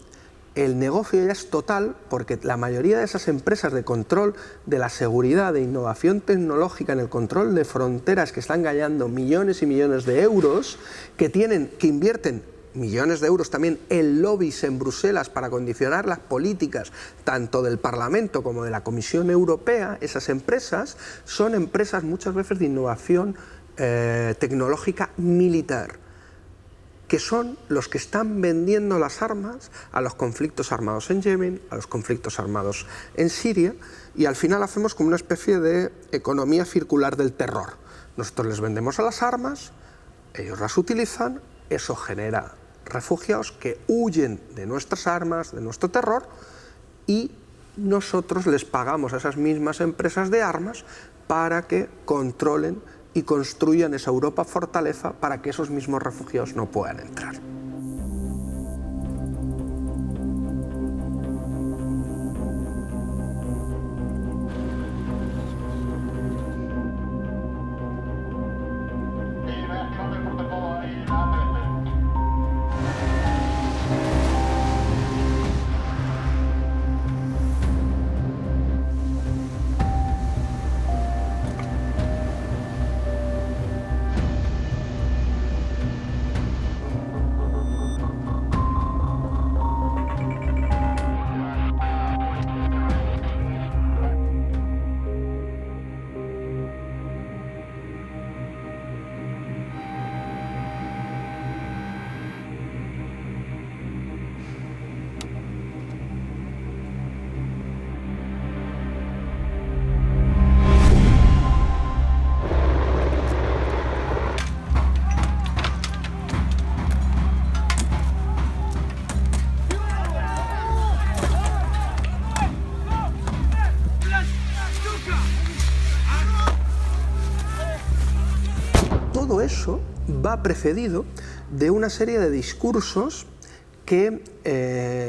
el negocio ya es total porque la mayoría de esas empresas de control de la seguridad, de innovación tecnológica en el control de fronteras que están ganando millones y millones de euros, que invierten millones de euros también en lobbies en Bruselas para condicionar las políticas tanto del Parlamento como de la Comisión Europea, esas empresas son empresas muchas veces de innovación tecnológica militar, que son los que están vendiendo las armas a los conflictos armados en Yemen, a los conflictos armados en Siria, y al final hacemos como una especie de economía circular del terror. Nosotros les vendemos a las armas, ellos las utilizan, eso genera refugiados que huyen de nuestras armas, de nuestro terror, y nosotros les pagamos a esas mismas empresas de armas para que controlen y construyan esa Europa fortaleza para que esos mismos refugiados no puedan entrar. Todo eso va precedido de una serie de discursos que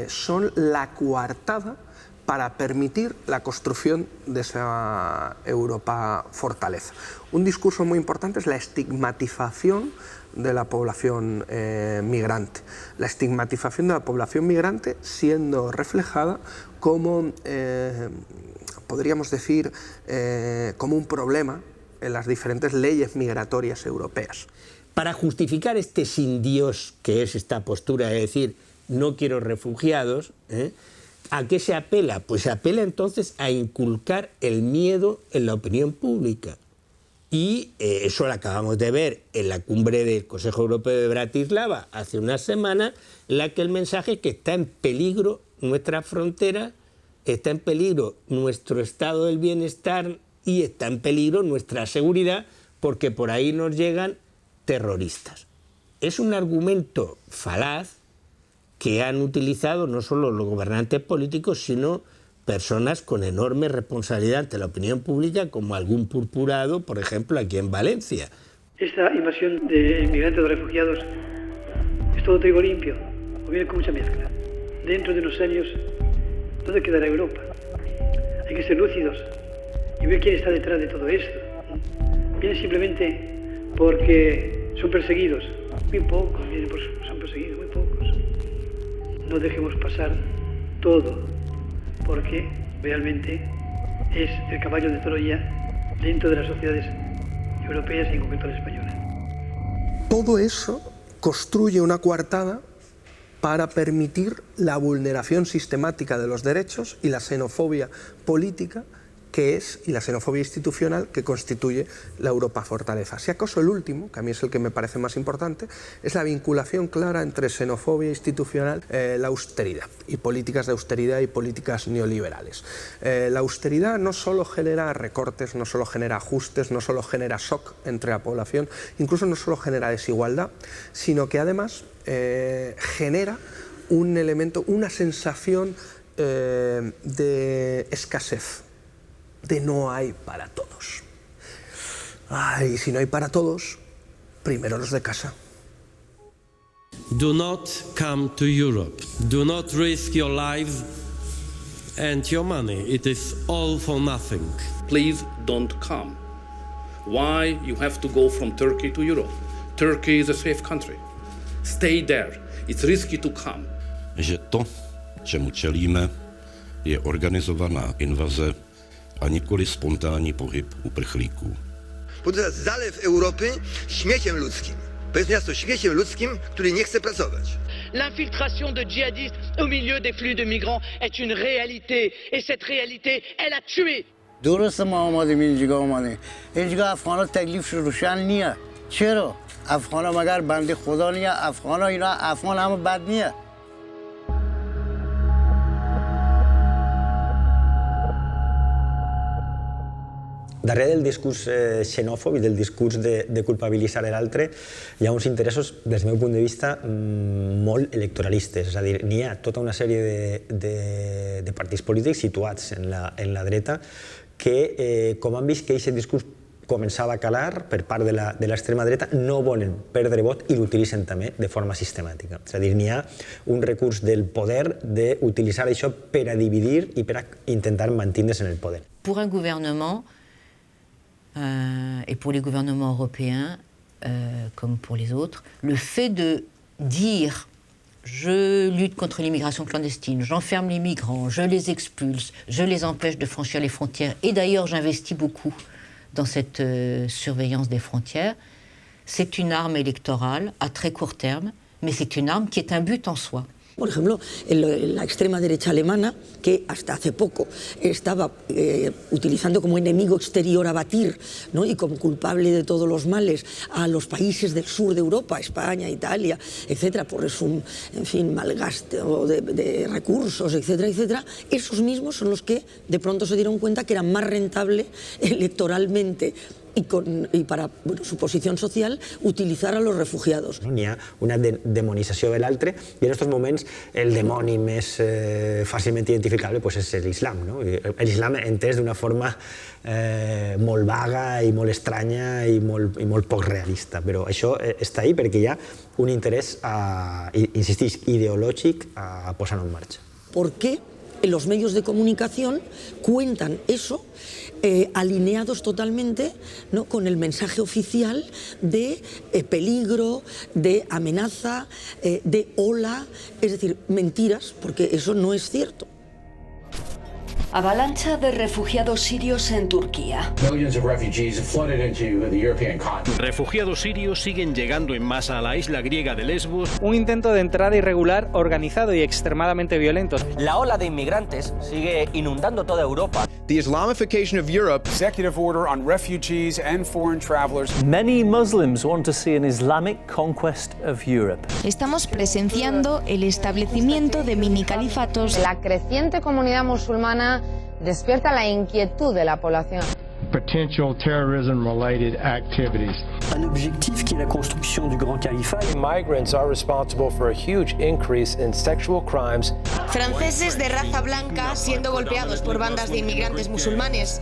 son la coartada para permitir la construcción de esa Europa fortaleza. Un discurso muy importante es la estigmatización de la población migrante. La estigmatización de la población migrante siendo reflejada como, podríamos decir, como un problema en las diferentes leyes migratorias europeas. Para justificar este sin Dios que es esta postura de decir no quiero refugiados, ¿a qué se apela? Pues se apela entonces a inculcar el miedo en la opinión pública. Y eso lo acabamos de ver en la cumbre del Consejo Europeo de Bratislava hace una semana, en la que el mensaje es que está en peligro nuestra frontera, está en peligro nuestro estado del bienestar y está en peligro nuestra seguridad porque por ahí nos llegan terroristas. Es un argumento falaz que han utilizado no solo los gobernantes políticos, sino personas con enorme responsabilidad ante la opinión pública, como algún purpurado, por ejemplo, aquí en Valencia. Esta invasión de inmigrantes o refugiados es todo trigo limpio, o viene con mucha mezcla. Dentro de unos años, ¿dónde quedará Europa? Hay que ser lúcidos y ver quién está detrás de todo esto. Vienen simplemente porque son perseguidos. Muy pocos vienen porque son perseguidos, muy pocos. No dejemos pasar todo, porque realmente es el caballo de Troya dentro de las sociedades europeas y en concreto la española. Todo eso construye una coartada para permitir la vulneración sistemática de los derechos y la xenofobia política y la xenofobia institucional que constituye la Europa fortaleza. Si acaso el último, que a mí es el que me parece más importante, es la vinculación clara entre xenofobia institucional, la austeridad, y políticas de austeridad y políticas neoliberales. La austeridad no solo genera recortes, no solo genera ajustes, no solo genera shock entre la población, incluso no solo genera desigualdad, sino que además genera un elemento, una sensación de escasez, de no hay para todos. Y si no hay para todos, primero los de casa. Do not come to Europe. Do not risk your lives and your money. It is all for nothing. Please don't come. Why you have to go from Turkey to Europe? Turkey is a safe country. Stay there. It's risky to come. Že to, čemu čelíme, je organizovaná invaze a nikoli spontánny pohyb uprchlíků. Podczas zalew Europy śmieciem ludzkim. To jest miasto śmieciem ludzkim, który nie chce pracować. L'infiltration de djihadistes au milieu des flux de migrants est une réalité et cette réalité, elle a tué. درست ما آمدیم اینجا آمدیم. اینجا افغانا تکلیف روشن نیه. چرا؟ افغانا مگر بنده خدا نیه. افغانا اینا افغان همه بد نیه. Darrere del discurs xenòfob i del discurs de culpabilitzar l'altre hi ha uns interessos, des del meu punt de vista, molt electoralistes. És a dir, n'hi ha tota una sèrie de partits polítics situats en la dreta que, com han vist que aquest discurs començava a calar per part de l'extrema dreta, no volen perdre vot i l'utilitzen també de forma sistemàtica. És a dir, n'hi ha un recurs del poder d'utilitzar això per a dividir i per a intentar mantindre's en el poder. Pour un gouvernement, et pour les gouvernements européens, comme pour les autres, le fait de dire je lutte contre l'immigration clandestine, j'enferme les migrants, je les expulse, je les empêche de franchir les frontières, et d'ailleurs j'investis beaucoup dans cette surveillance des frontières, c'est une arme électorale à très court terme, mais c'est une arme qui est un but en soi. Por ejemplo, la extrema derecha alemana, que hasta hace poco estaba utilizando como enemigo exterior a batir, ¿no? Y como culpable de todos los males a los países del sur de Europa, España, Italia, etcétera, por su, en fin, malgasto de recursos, etcétera, etcétera, esos mismos son los que de pronto se dieron cuenta que era más rentable electoralmente y para su posición social, utilizar a los refugiados. N'hi ha una demonització de l'altre i en aquests moments el demoni més fàcilment identificable és l'islam. L'islam entès d'una forma molt vaga i molt estranya i molt poc realista, però això està ahí perquè hi ha un interès, insistís, ideològic a posar-ho en marxa. ¿Por qué los medios de comunicación cuentan eso alineados totalmente, ¿no?, con el mensaje oficial de peligro, de amenaza, de ola, es decir, mentiras, porque eso no es cierto? Avalancha de refugiados sirios en Turquía. Refugiados sirios siguen llegando en masa a la isla griega de Lesbos. Un intento de entrada irregular, organizado y extremadamente violento. La ola de inmigrantes sigue inundando toda Europa. The Islamification of Europe. Executive order on refugees and foreign travelers. Many Muslims want to see an Islamic conquest of Europe. Estamos presenciando el establecimiento de mini califatos. La creciente comunidad musulmana despierta la inquietud de la población. Potential terrorism-related activities. Un objectif qui est la construction du Grand Califat. Migrants are responsible for a huge increase in sexual crimes. Franceses de raza blanca siendo golpeados por bandas de inmigrantes musulmanes.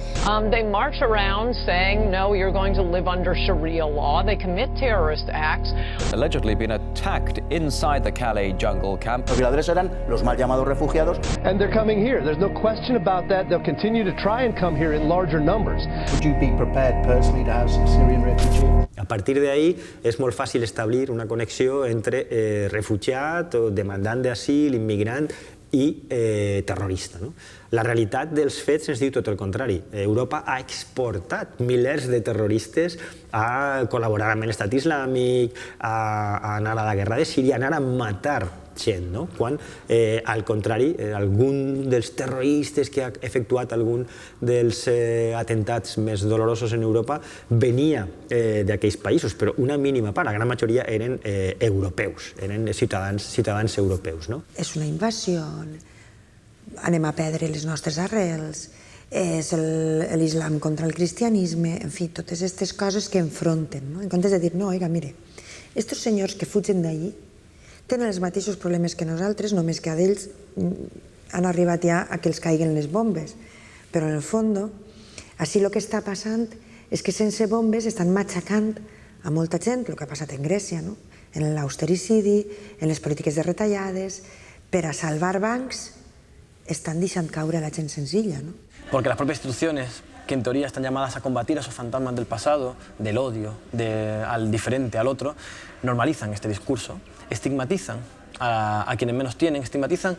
They march around saying, no, you're going to live under Sharia law. They commit terrorist acts. Allegedly been attacked inside the Calais jungle camp. Los violadores eran los mal llamados refugiados. And they're coming here. There's no question about that. They'll continue to try and come here in larger numbers. Would you be prepared personally to house a Syrian refugee? A partir d'ahí és molt fàcil establir una connexió entre refugiat o demandant d'asil, immigrant i terrorista. La realitat dels fets ens diu tot el contrari. Europa ha exportat milers de terroristes a col·laborar amb l'estat islàmic, a anar a la guerra de Síria, a anar a matar gent, quan, al contrari, algun dels terroristes que ha efectuat algun dels atentats més dolorosos en Europa venia d'aquells països, però una mínima part, la gran majoria eren europeus, eren ciutadans europeus. És una invasió, anem a perdre les nostres arrels, és l'islam contra el cristianisme, en fi, totes aquestes coses que enfronten, en comptes de dir, no, oiga, mire, estos senyors que fugen d'allí tenen els mateixos problemes que nosaltres, només que a d'ells han arribat ja a que els caiguen les bombes. Però en el fons, així el que està passant és que sense bombes estan matxacant a molta gent, el que ha passat en Grècia, en l'austericidi, en les polítiques de retallades, per a salvar bancs están deixant caure a la gent senzilla. Porque las propias instituciones, que en teoría están llamadas a combatir esos fantasmas del pasado, del odio, al diferente, al otro, normalizan este discurso, estigmatizan a quienes menos tienen, estigmatizan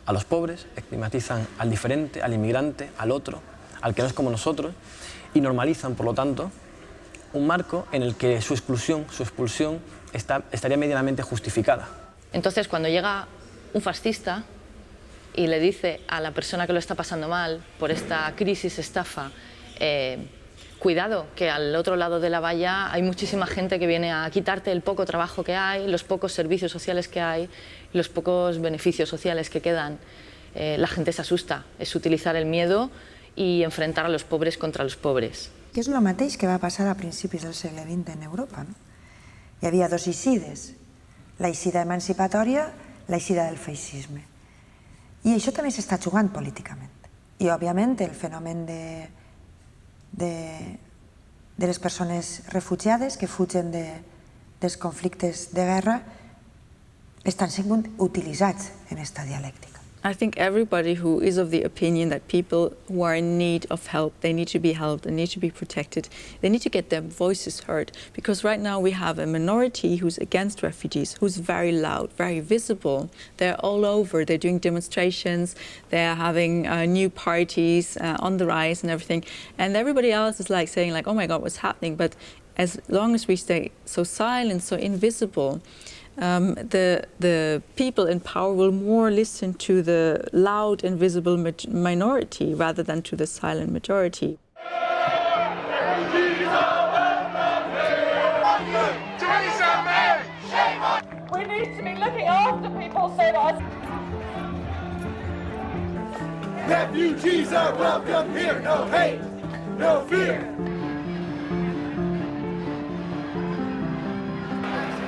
a los pobres, estigmatizan al diferente, al inmigrante, al otro, al que no es como nosotros, y normalizan, por lo tanto, un marco en el que su exclusión, su expulsión, estaría medianamente justificada. Entonces, cuando llega un fascista y le dice a la persona que lo está pasando mal por esta crisis, estafa, cuidado, que al otro lado de la valla hay muchísima gente que viene a quitarte el poco trabajo que hay, los pocos servicios sociales que hay, los pocos beneficios sociales que quedan, la gente se asusta. Es utilizar el miedo y enfrentar a los pobres contra los pobres. que és el mateix que va passar a principis del segle XX en Europa. No? Hi havia dos eixides, la eixida emancipatòria, la eixida del feixisme. I això també s'està jugant políticament. I, òbviament, el fenomen de les persones refugiades que fugen dels conflictes de guerra estan sent utilitzats en aquesta dialèctica. I think everybody who is of the opinion that people who are in need of help, they need to be helped, they need to be protected, they need to get their voices heard. Because right now we have a minority who's against refugees, who's very loud, very visible. They're all over, they're doing demonstrations, they're having new parties on the rise and everything. And everybody else is like saying like, oh my God, what's happening? But as long as we stay so silent, so invisible, the people in power will more listen to the loud and visible minority rather than to the silent majority. We need to be looking after people so that... Refugees are welcome here, no hate, no fear.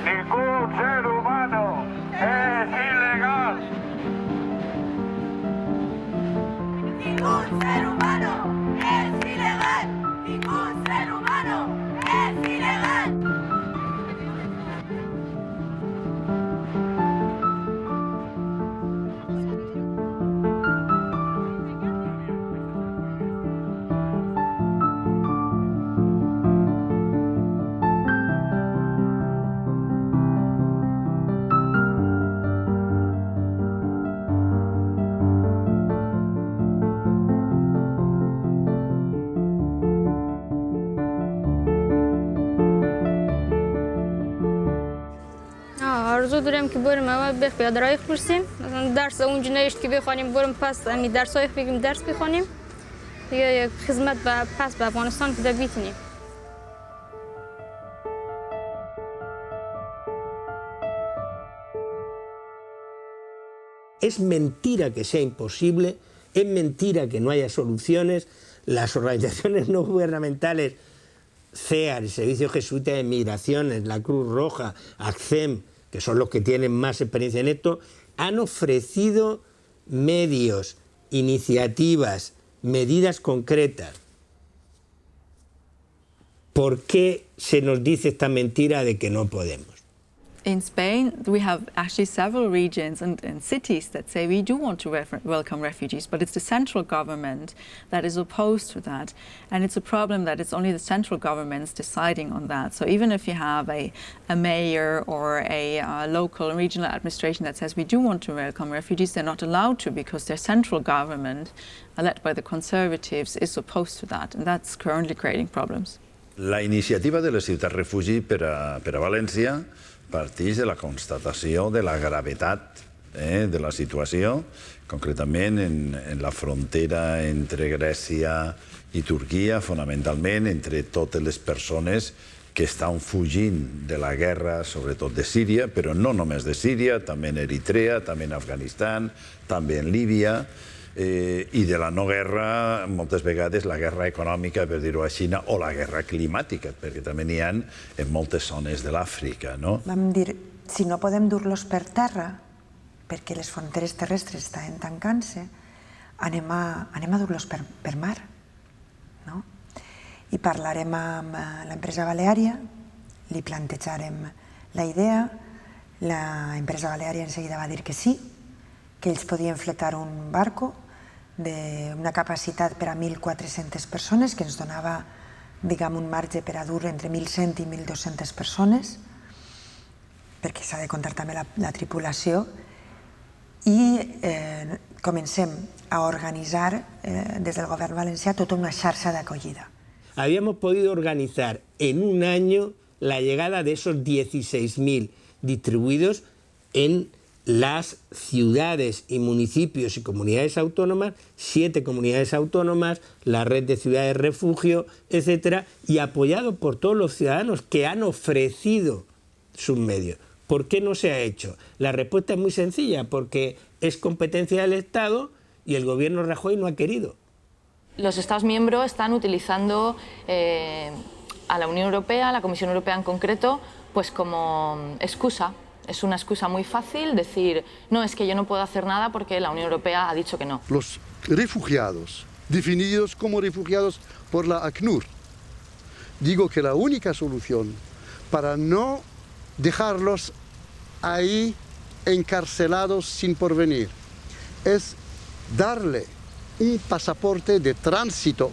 Ningún ser humano es ilegal. Ningún ser humano es ilegal. Ningún ser humano es ilegal. آرزو دارم که بریم اول به پیاده‌روی برسیم، مثلا درس اونجا نوشت که بخوانیم بریم پس همین درس‌های بگیم درس بخوانیم دیگه خدمت پس به افغانستان که بتونیم. Es mentira que sea imposible, es mentira que no haya soluciones. Las organizaciones no gubernamentales, CEAR, el Servicio Jesuita de Migraciones, la Cruz Roja, ACCEM, que son los que tienen más experiencia en esto, han ofrecido medios, iniciativas, medidas concretas. ¿Por qué se nos dice esta mentira de que no podemos? In Spain, we have actually several regions and cities that say we do want to welcome refugees, but it's the central government that is opposed to that. And it's a problem that it's only the central governments deciding on that. So even if you have a mayor or a local and regional administration that says we do want to welcome refugees, they're not allowed to because their central government, led by the Conservatives, is opposed to that. And that's currently creating problems. La iniciativa de la ciutat refugi per a València parteix de la constatació de la gravetat de la situació, concretament en la frontera entre Grècia i Turquia, fonamentalment entre totes les persones que estan fugint de la guerra, sobretot de Síria, però no només de Síria, també en Eritrea, també en Afganistan, també en Líbia, i de la no guerra, moltes vegades la guerra econòmica, per dir-ho així, o la guerra climàtica, perquè també n'hi ha en moltes zones de l'Àfrica. Vam dir, si no podem dur-los per terra, perquè les fronteres terrestres estan tancant-se, anem a dur-los per mar. I parlarem amb l'empresa Baleària, li plantejarem la idea, l'empresa Baleària en seguida va dir que sí, que ells podien fletar un barco d'una capacitat per a 1.400 persones, que ens donava, diguem, un marge per a dur entre 1.100 i 1.200 persones, perquè s'ha de comptar també la tripulació, i comencem a organitzar des del govern valencià tota una xarxa d'acollida. Habíamos podido organizar en un año la llegada de esos 16.000 distribuidos en las ciudades y municipios y comunidades autónomas, 7 comunidades autónomas, la red de ciudades refugio, etcétera, y apoyado por todos los ciudadanos que han ofrecido sus medios. ¿Por qué no se ha hecho? La respuesta es muy sencilla, porque es competencia del Estado y el gobierno Rajoy no ha querido. Los Estados miembros están utilizando a la Unión Europea, a la Comisión Europea en concreto, pues como excusa. Es una excusa muy fácil decir, no, es que yo no puedo hacer nada porque la Unión Europea ha dicho que no. Los refugiados, definidos como refugiados por la ACNUR, digo que la única solución para no dejarlos ahí encarcelados sin porvenir es darle un pasaporte de tránsito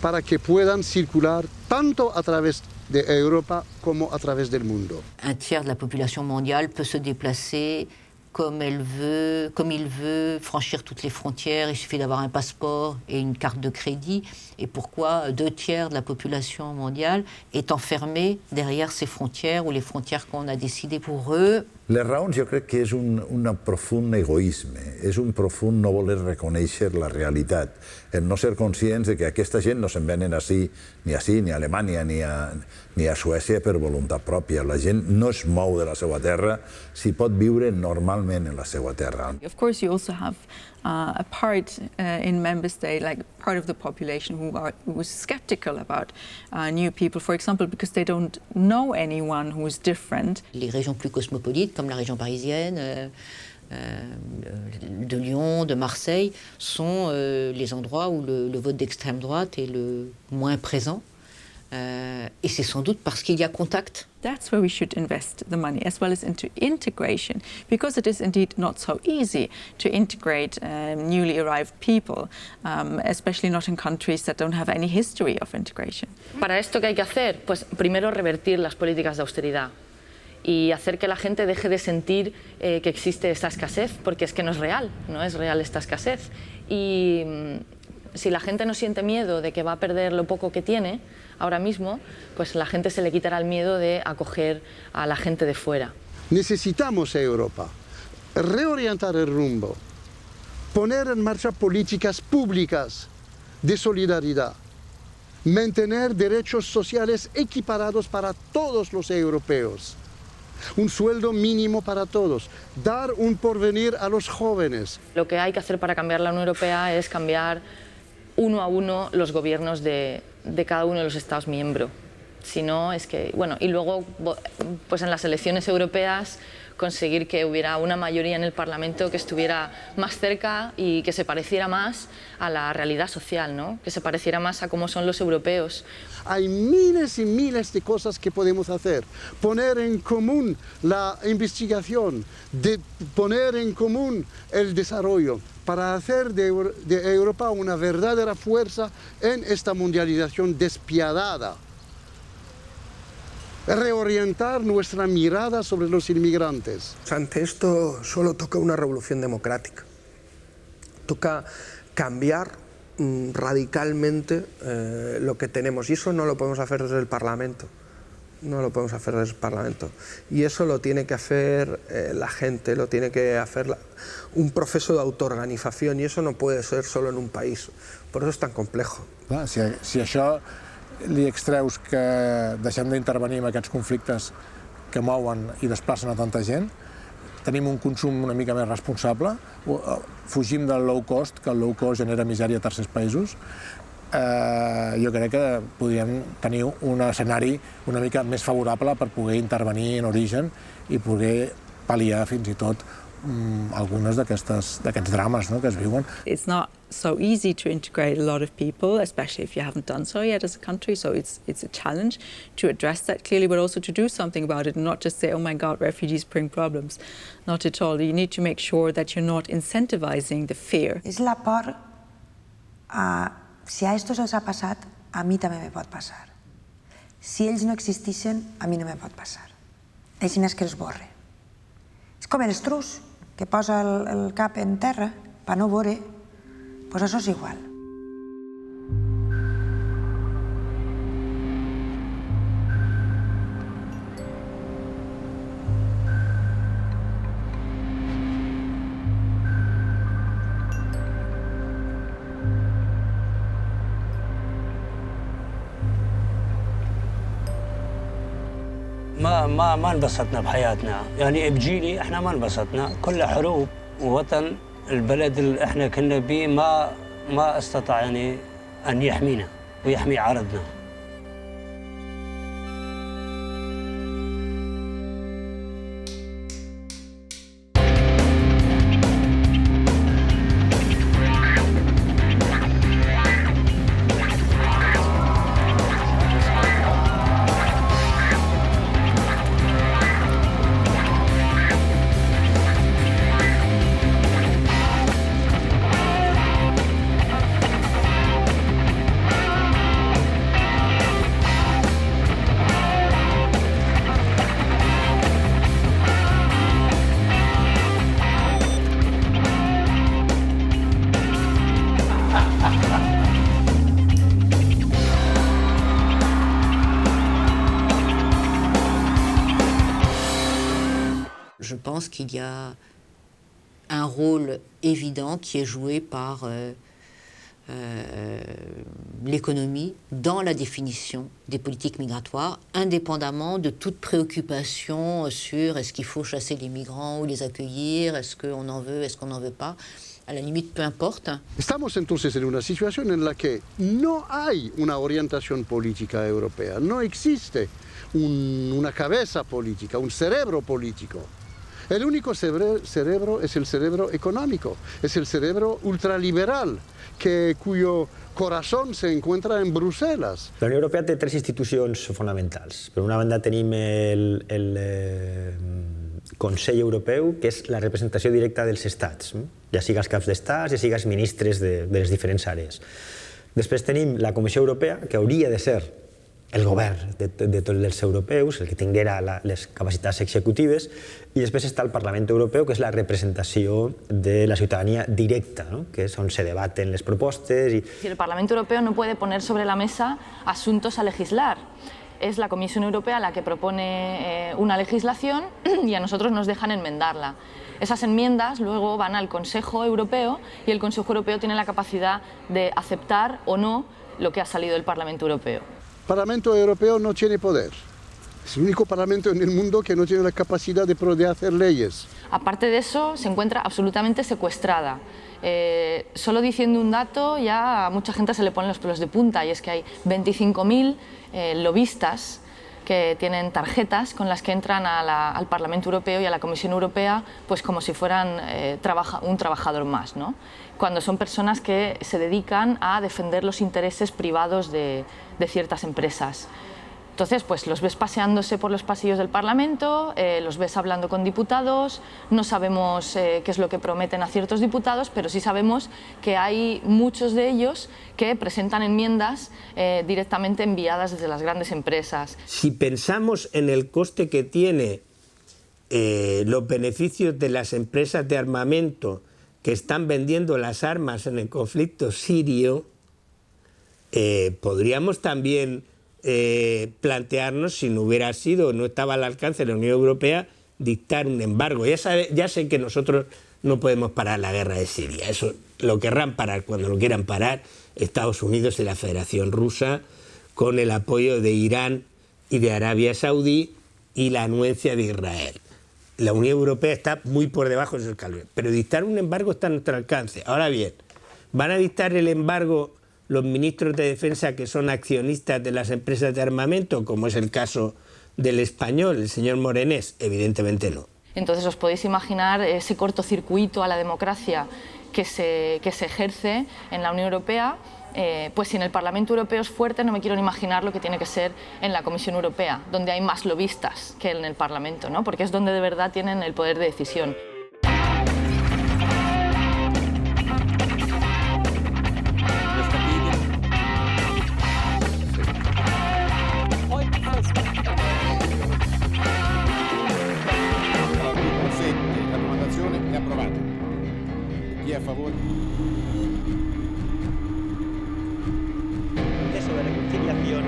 para que puedan circular tanto a través de Europa como a través del mundo. Un tiers de la population mondiale peut se déplacer comme il veut, franchir toutes les frontières, il suffit d'avoir un passeport et une carte de crédit. Et pourquoi 2 tiers de la population mondiale est enfermée derrière ces frontières ou les frontières qu'on a décidées pour eux? Les raons jo crec que és un profund egoisme, és un profund no voler reconèixer la realitat, el no ser conscients de que aquesta gent no se'n venen ací, ni a Alemanya, ni a Suècia per voluntat pròpia. La gent no es mou de la seva terra si pot viure normalment en la seva terra. Of course, you also have a part in member state, like part of the population who is skeptical about new people, for example, because they don't know anyone who is different. Les régions plus cosmopolites, comme la région parisienne, de Lyon, de Marseille, sont les endroits où le vote d'extrême droite est le moins présent. Et c'est sans doute parce qu'il y a contact. That's where we should invest the money, as well as into integration, because it is indeed not so easy to integrate newly arrived people, especially not in countries that don't have any history of integration. Para esto, ¿qué hay que hacer? Pues primero revertir las políticas de austeridad y hacer que la gente deje de sentir que existe esta escasez, porque es que no es real esta escasez. Y si la gente no siente miedo de que va a perder lo poco que tiene ahora mismo, pues la gente se le quitará el miedo de acoger a la gente de fuera. Necesitamos Europa, reorientar el rumbo, poner en marcha políticas públicas de solidaridad, mantener derechos sociales equiparados para todos los europeos, un sueldo mínimo para todos, dar un porvenir a los jóvenes. Lo que hay que hacer para cambiar la Unión Europea es cambiar uno a uno los gobiernos de cada uno de los Estados miembros. Si no, es que, bueno, y luego pues en las elecciones europeas conseguir que hubiera una mayoría en el Parlamento que estuviera más cerca y que se pareciera más a la realidad social, ¿no? Que se pareciera más a cómo son los europeos. Hay miles y miles de cosas que podemos hacer. Poner en común la investigación, poner en común el desarrollo, para hacer de Europa una verdadera fuerza en esta mundialización despiadada. Reorientar nuestra mirada sobre los inmigrantes. Ante esto solo toca una revolución democrática. Toca cambiar radicalmente lo que tenemos, y eso no lo podemos hacer desde el Parlamento. No lo podemos hacer desde el Parlamento. Y eso lo tiene que hacer la gente, lo tiene que hacer un proceso de autoorganización, y eso no puede ser solo en un país. Por eso es tan complejo. Si això li extreus que deixem d'intervenir en aquests conflictes que mouen i desplacen a tanta gent, tenim un consum una mica més responsable, fugim del low cost, que el low cost genera misèria a tercers països, jo crec que podríem tenir un escenari una mica més favorable per poder intervenir en origen i poder pal·liar fins i tot algunes d'aquests drames, no, que es viuen. It's not so easy to integrate a lot of people, especially if you haven't done so yet as a country, so it's a challenge to address that clearly, but also to do something about it and not just say, oh my God, refugees bring problems. Not at all. You need to make sure that you're not incentivizing the fear. És la por a si a estos els ha passat, a mi també me pot passar. Si ells no existissin, a mi no me pot passar. Així és que els borre. És com l'estruç, que posa el cap en terra per no veure, doncs això és igual. ما انبسطنا بحياتنا، يعني بجيلي احنا ما انبسطنا، كلها حروب، ووطن البلد اللي احنا كنا بيه ما استطاع يعني أن يحمينا ويحمي عرضنا. Je pense qu'il y a un rôle évident qui est joué par l'économie dans la définition des politiques migratoires, indépendamment de toute préoccupation sur est-ce qu'il faut chasser les migrants ou les accueillir, est-ce qu'on en veut, est-ce qu'on n'en veut pas. A la limite, peu importe. Estamos entonces en una situación en la que no hay una orientación política europea, no existe una cabeza política, un cerebro político. El único cerebro es el cerebro económico, es el cerebro ultraliberal, cuyo corazón se encuentra en Bruselas. La Unió Europea té tres institucions fonamentals. Per una banda tenim el Consell Europeu, que és la representació directa dels estats, ja siga els caps d'estats, ja siga els ministres de les diferents àrees. Després tenim la Comissió Europea, que hauria de ser el govern de tots els europeus, el que tinguera les capacitats executives, i després està el Parlament Europeu, que és la representació de la ciutadania directa, ¿no? Que és on se debaten les propostes. El Parlamento Europeo no puede poner sobre la mesa asuntos a legislar. Es la Comisión Europea la que propone una legislación y a nosotros nos dejan enmendarla. Esas enmiendas luego van al Consejo Europeo y el Consejo Europeo tiene la capacidad de aceptar o no lo que ha salido del Parlamento Europeo. El Parlamento Europeo no tiene poder. Es el único parlamento en el mundo que no tiene la capacidad de hacer leyes. Aparte de eso, se encuentra absolutamente secuestrada. Solo diciendo un dato ya a mucha gente se le ponen los pelos de punta, y es que hay 25.000 lobistas que tienen tarjetas con las que entran al Parlamento Europeo y a la Comisión Europea pues como si fueran un trabajador más, ¿no? Cuando son personas que se dedican a defender los intereses privados de ciertas empresas. Entonces, pues los ves paseándose por los pasillos del Parlamento, los ves hablando con diputados, no sabemos qué es lo que prometen a ciertos diputados, pero sí sabemos que hay muchos de ellos que presentan enmiendas directamente enviadas desde las grandes empresas. Si pensamos en el coste que tiene los beneficios de las empresas de armamento que están vendiendo las armas en el conflicto sirio, podríamos también plantearnos, si no hubiera sido, no estaba al alcance de la Unión Europea, dictar un embargo. Ya sé que nosotros no podemos parar la guerra de Siria, eso lo querrán parar cuando lo quieran parar Estados Unidos y la Federación Rusa, con el apoyo de Irán y de Arabia Saudí y la anuencia de Israel. La Unión Europea está muy por debajo de esos cálculos, pero dictar un embargo está a nuestro alcance. Ahora bien, ¿van a dictar el embargo los ministros de defensa que son accionistas de las empresas de armamento, como es el caso del español, el señor Morenés? Evidentemente no. Entonces os podéis imaginar ese cortocircuito a la democracia que se ejerce en la Unión Europea. Pues si en el Parlamento Europeo es fuerte, no me quiero ni imaginar lo que tiene que ser en la Comisión Europea, donde hay más lobistas que en el Parlamento, ¿no? Porque es donde de verdad tienen el poder de decisión. Chi è a favore? Eso de reconciliación.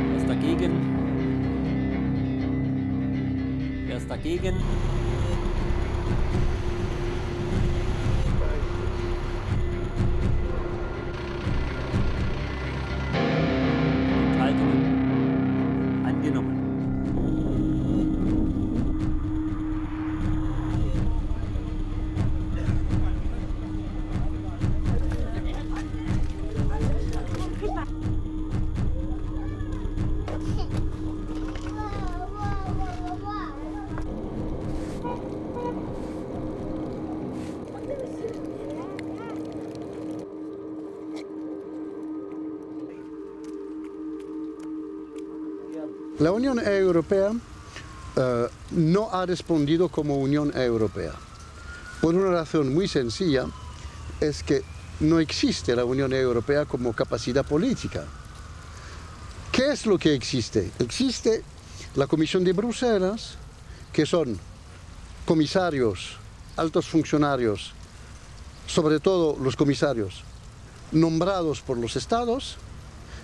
Wer ist dagegen? Wer ist dagegen? Angenommen. La Unión Europea no ha respondido como Unión Europea. Por una razón muy sencilla, es que no existe la Unión Europea como capacidad política. ¿Qué es lo que existe? Existe la Comisión de Bruselas, que son comisarios, altos funcionarios, sobre todo los comisarios, nombrados por los estados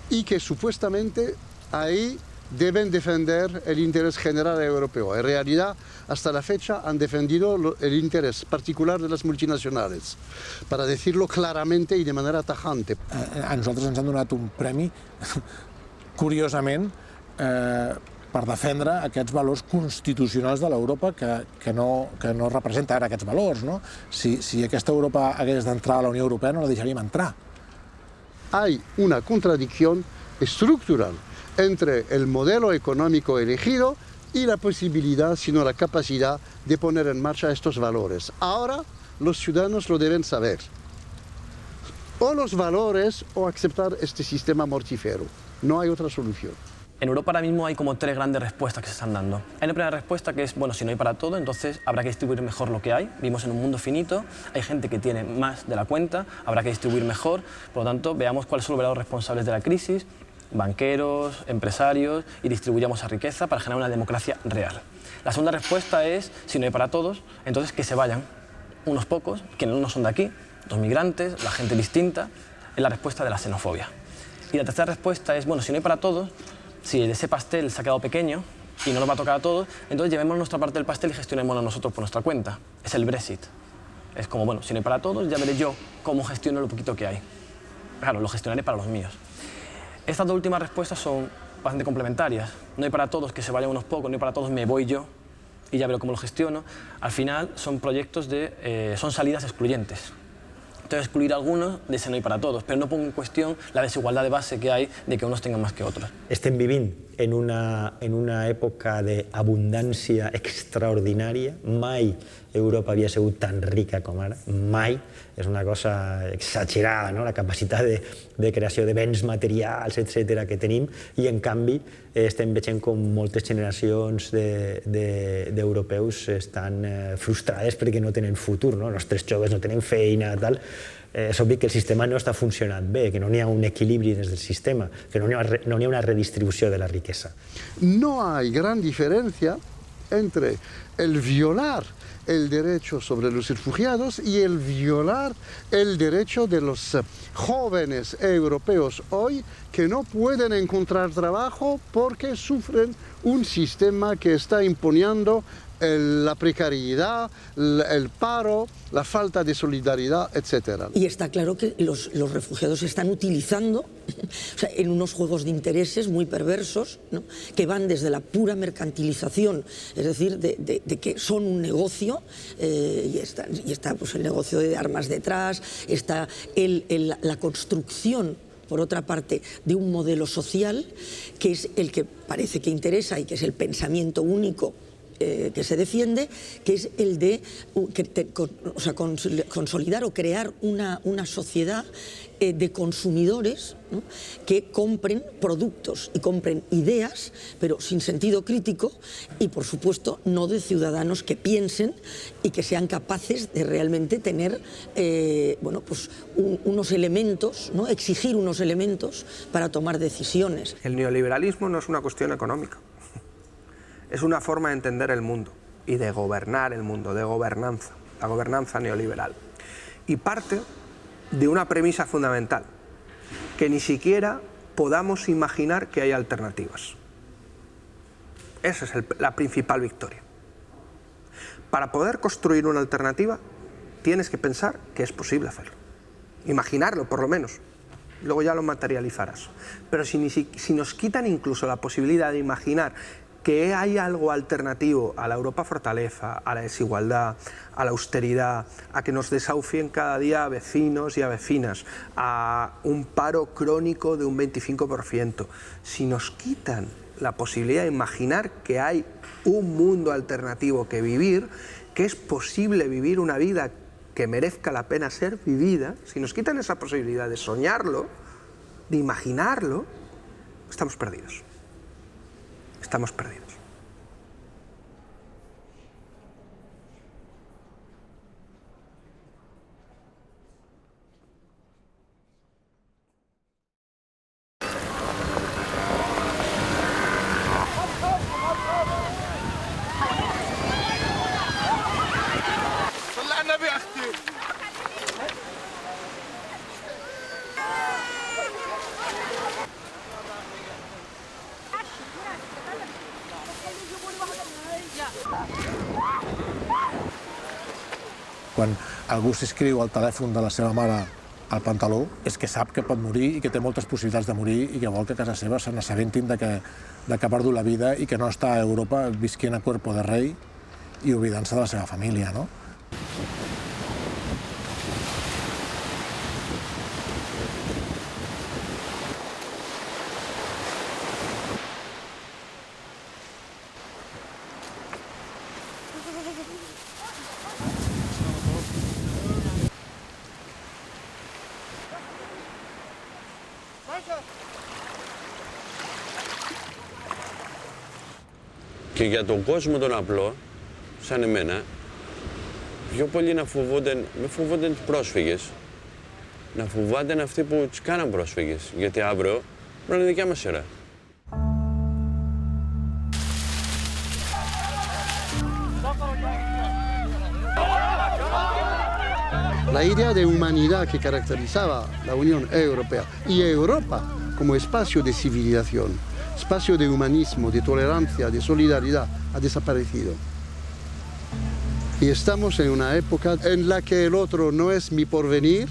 y que supuestamente ahí deben defender el interés general europeo. En realidad, hasta la fecha han defendido el interés particular de las multinacionales, para decirlo claramente y de manera tajante. A nosaltres ens han donat un premi, curiosament, per defendre aquests valors constitucionals de l'Europa que no representa ara aquests valors. No? Si aquesta Europa hagués d'entrar a la Unió Europea, no la deixaríem entrar. Hay una contradicción estructural entre el modelo económico elegido y la posibilidad, sino la capacidad de poner en marcha estos valores. Ahora los ciudadanos lo deben saber. O los valores o aceptar este sistema mortífero. No hay otra solución. En Europa ahora mismo hay como 3 grandes respuestas que se están dando. Hay una primera respuesta que es, bueno, si no hay para todo, entonces habrá que distribuir mejor lo que hay. Vivimos en un mundo finito, hay gente que tiene más de la cuenta, habrá que distribuir mejor. Por lo tanto, veamos cuáles son los verdaderos responsables de la crisis, banqueros, empresarios, y distribuyamos esa riqueza para generar una democracia real. La segunda respuesta es, si no hay para todos, entonces que se vayan unos pocos, que no son de aquí, los migrantes, la gente distinta. Es la respuesta de la xenofobia. Y la tercera respuesta es, bueno, si no hay para todos, si ese pastel se ha quedado pequeño y no nos va a tocar a todos, entonces llevemos nuestra parte del pastel y gestionémoslo nosotros por nuestra cuenta. Es el Brexit. Es como, bueno, si no hay para todos, ya veré yo cómo gestiono lo poquito que hay. Claro, lo gestionaré para los míos. Estas 2 últimas respuestas son bastante complementarias. No hay para todos, que se vayan unos pocos, no hay para todos, me voy yo y ya veré cómo lo gestiono. Al final son proyectos son salidas excluyentes. Entonces excluir a algunos de ese no hay para todos, pero no pongo en cuestión la desigualdad de base que hay de que unos tengan más que otros. Estem vivint en una època d'abundància extraordinària. Mai Europa havia sigut tan rica com ara, mai. És una cosa exagerada, no? La capacitat de creació de béns materials, etc. que tenim, i en canvi estem veient com moltes generacions d'europeus estan frustrades perquè no tenen futur, no? Els nostres joves no tenen feina, tal. És obvi que el sistema no està funcionant bé, que no n'hi ha un equilibri dins del sistema, que no n'hi ha una redistribució de la riquesa. No hay gran diferencia entre el violar el derecho sobre los refugiados y el violar el derecho de los jóvenes europeos hoy que no pueden encontrar trabajo porque sufren un sistema que está imponiendo la precariedad, el paro, la falta de solidaridad, etc. Y está claro que los refugiados se están utilizando, o sea, en unos juegos de intereses muy perversos, ¿no? Que van desde la pura mercantilización, es decir, de que son un negocio, y está pues, el negocio de armas detrás, está la construcción, por otra parte, de un modelo social que es el que parece que interesa y que es el pensamiento único que se defiende, que es el de consolidar o crear una sociedad de consumidores, ¿no? Que compren productos y compren ideas, pero sin sentido crítico y, por supuesto, no de ciudadanos que piensen y que sean capaces de realmente tener bueno, pues unos elementos, ¿no? Exigir unos elementos para tomar decisiones. El neoliberalismo no es una cuestión económica. Es una forma de entender el mundo y de gobernar el mundo, de gobernanza, la gobernanza neoliberal. Y parte de una premisa fundamental, que ni siquiera podamos imaginar que hay alternativas. Esa es la principal victoria. Para poder construir una alternativa, tienes que pensar que es posible hacerlo. Imaginarlo, por lo menos. Luego ya lo materializarás. Pero si nos quitan incluso la posibilidad de imaginar que hay algo alternativo a la Europa fortaleza, a la desigualdad, a la austeridad, a que nos desahucien cada día a vecinos y a vecinas, a un paro crónico de un 25%. Si nos quitan la posibilidad de imaginar que hay un mundo alternativo que vivir, que es posible vivir una vida que merezca la pena ser vivida, si nos quitan esa posibilidad de soñarlo, de imaginarlo, estamos perdidos. estamos perdidos. Quan algú s'inscriu al telèfon de la seva mare al pantaló, és que sap que pot morir i que té moltes possibilitats de morir i que vol que a casa seva se n'assabentin de que ha perdut la vida i que no està a Europa visquent a cuerpo de rei i oblidant-se de la seva família, no? Και για τον κόσμο τον απλό, σαν εμένα, πιο πολύ να φοβόνται τους πρόσφυγες. Να φοβάται αυτοί που τους κάναν πρόσφυγες. Γιατί αύριο πρέπει να είναι δικιά μας σειρά. La idea de humanidad que caracterizaba la Unión Europea y Europa como espacio de civilización, espacio de humanismo, de tolerancia, de solidaridad, ha desaparecido. Y estamos en una época en la que el otro no es mi porvenir,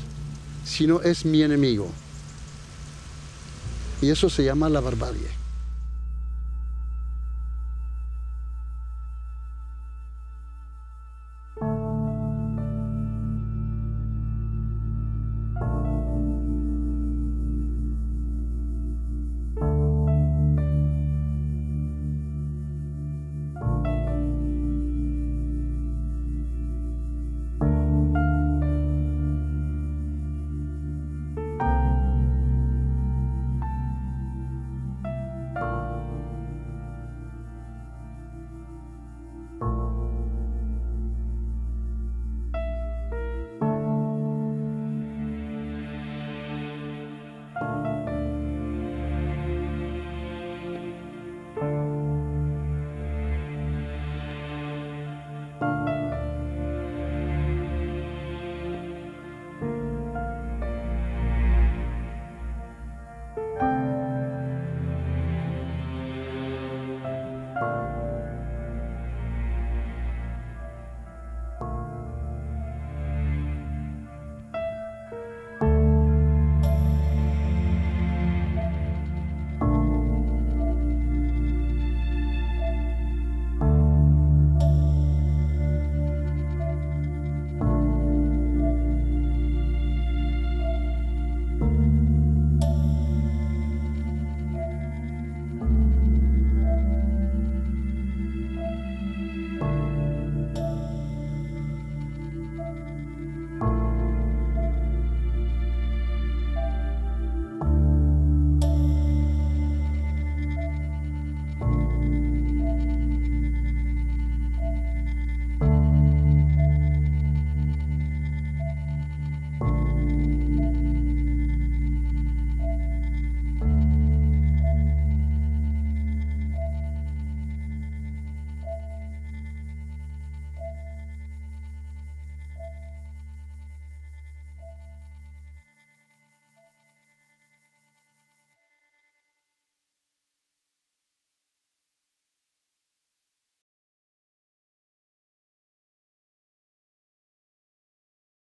sino es mi enemigo. Y eso se llama la barbarie.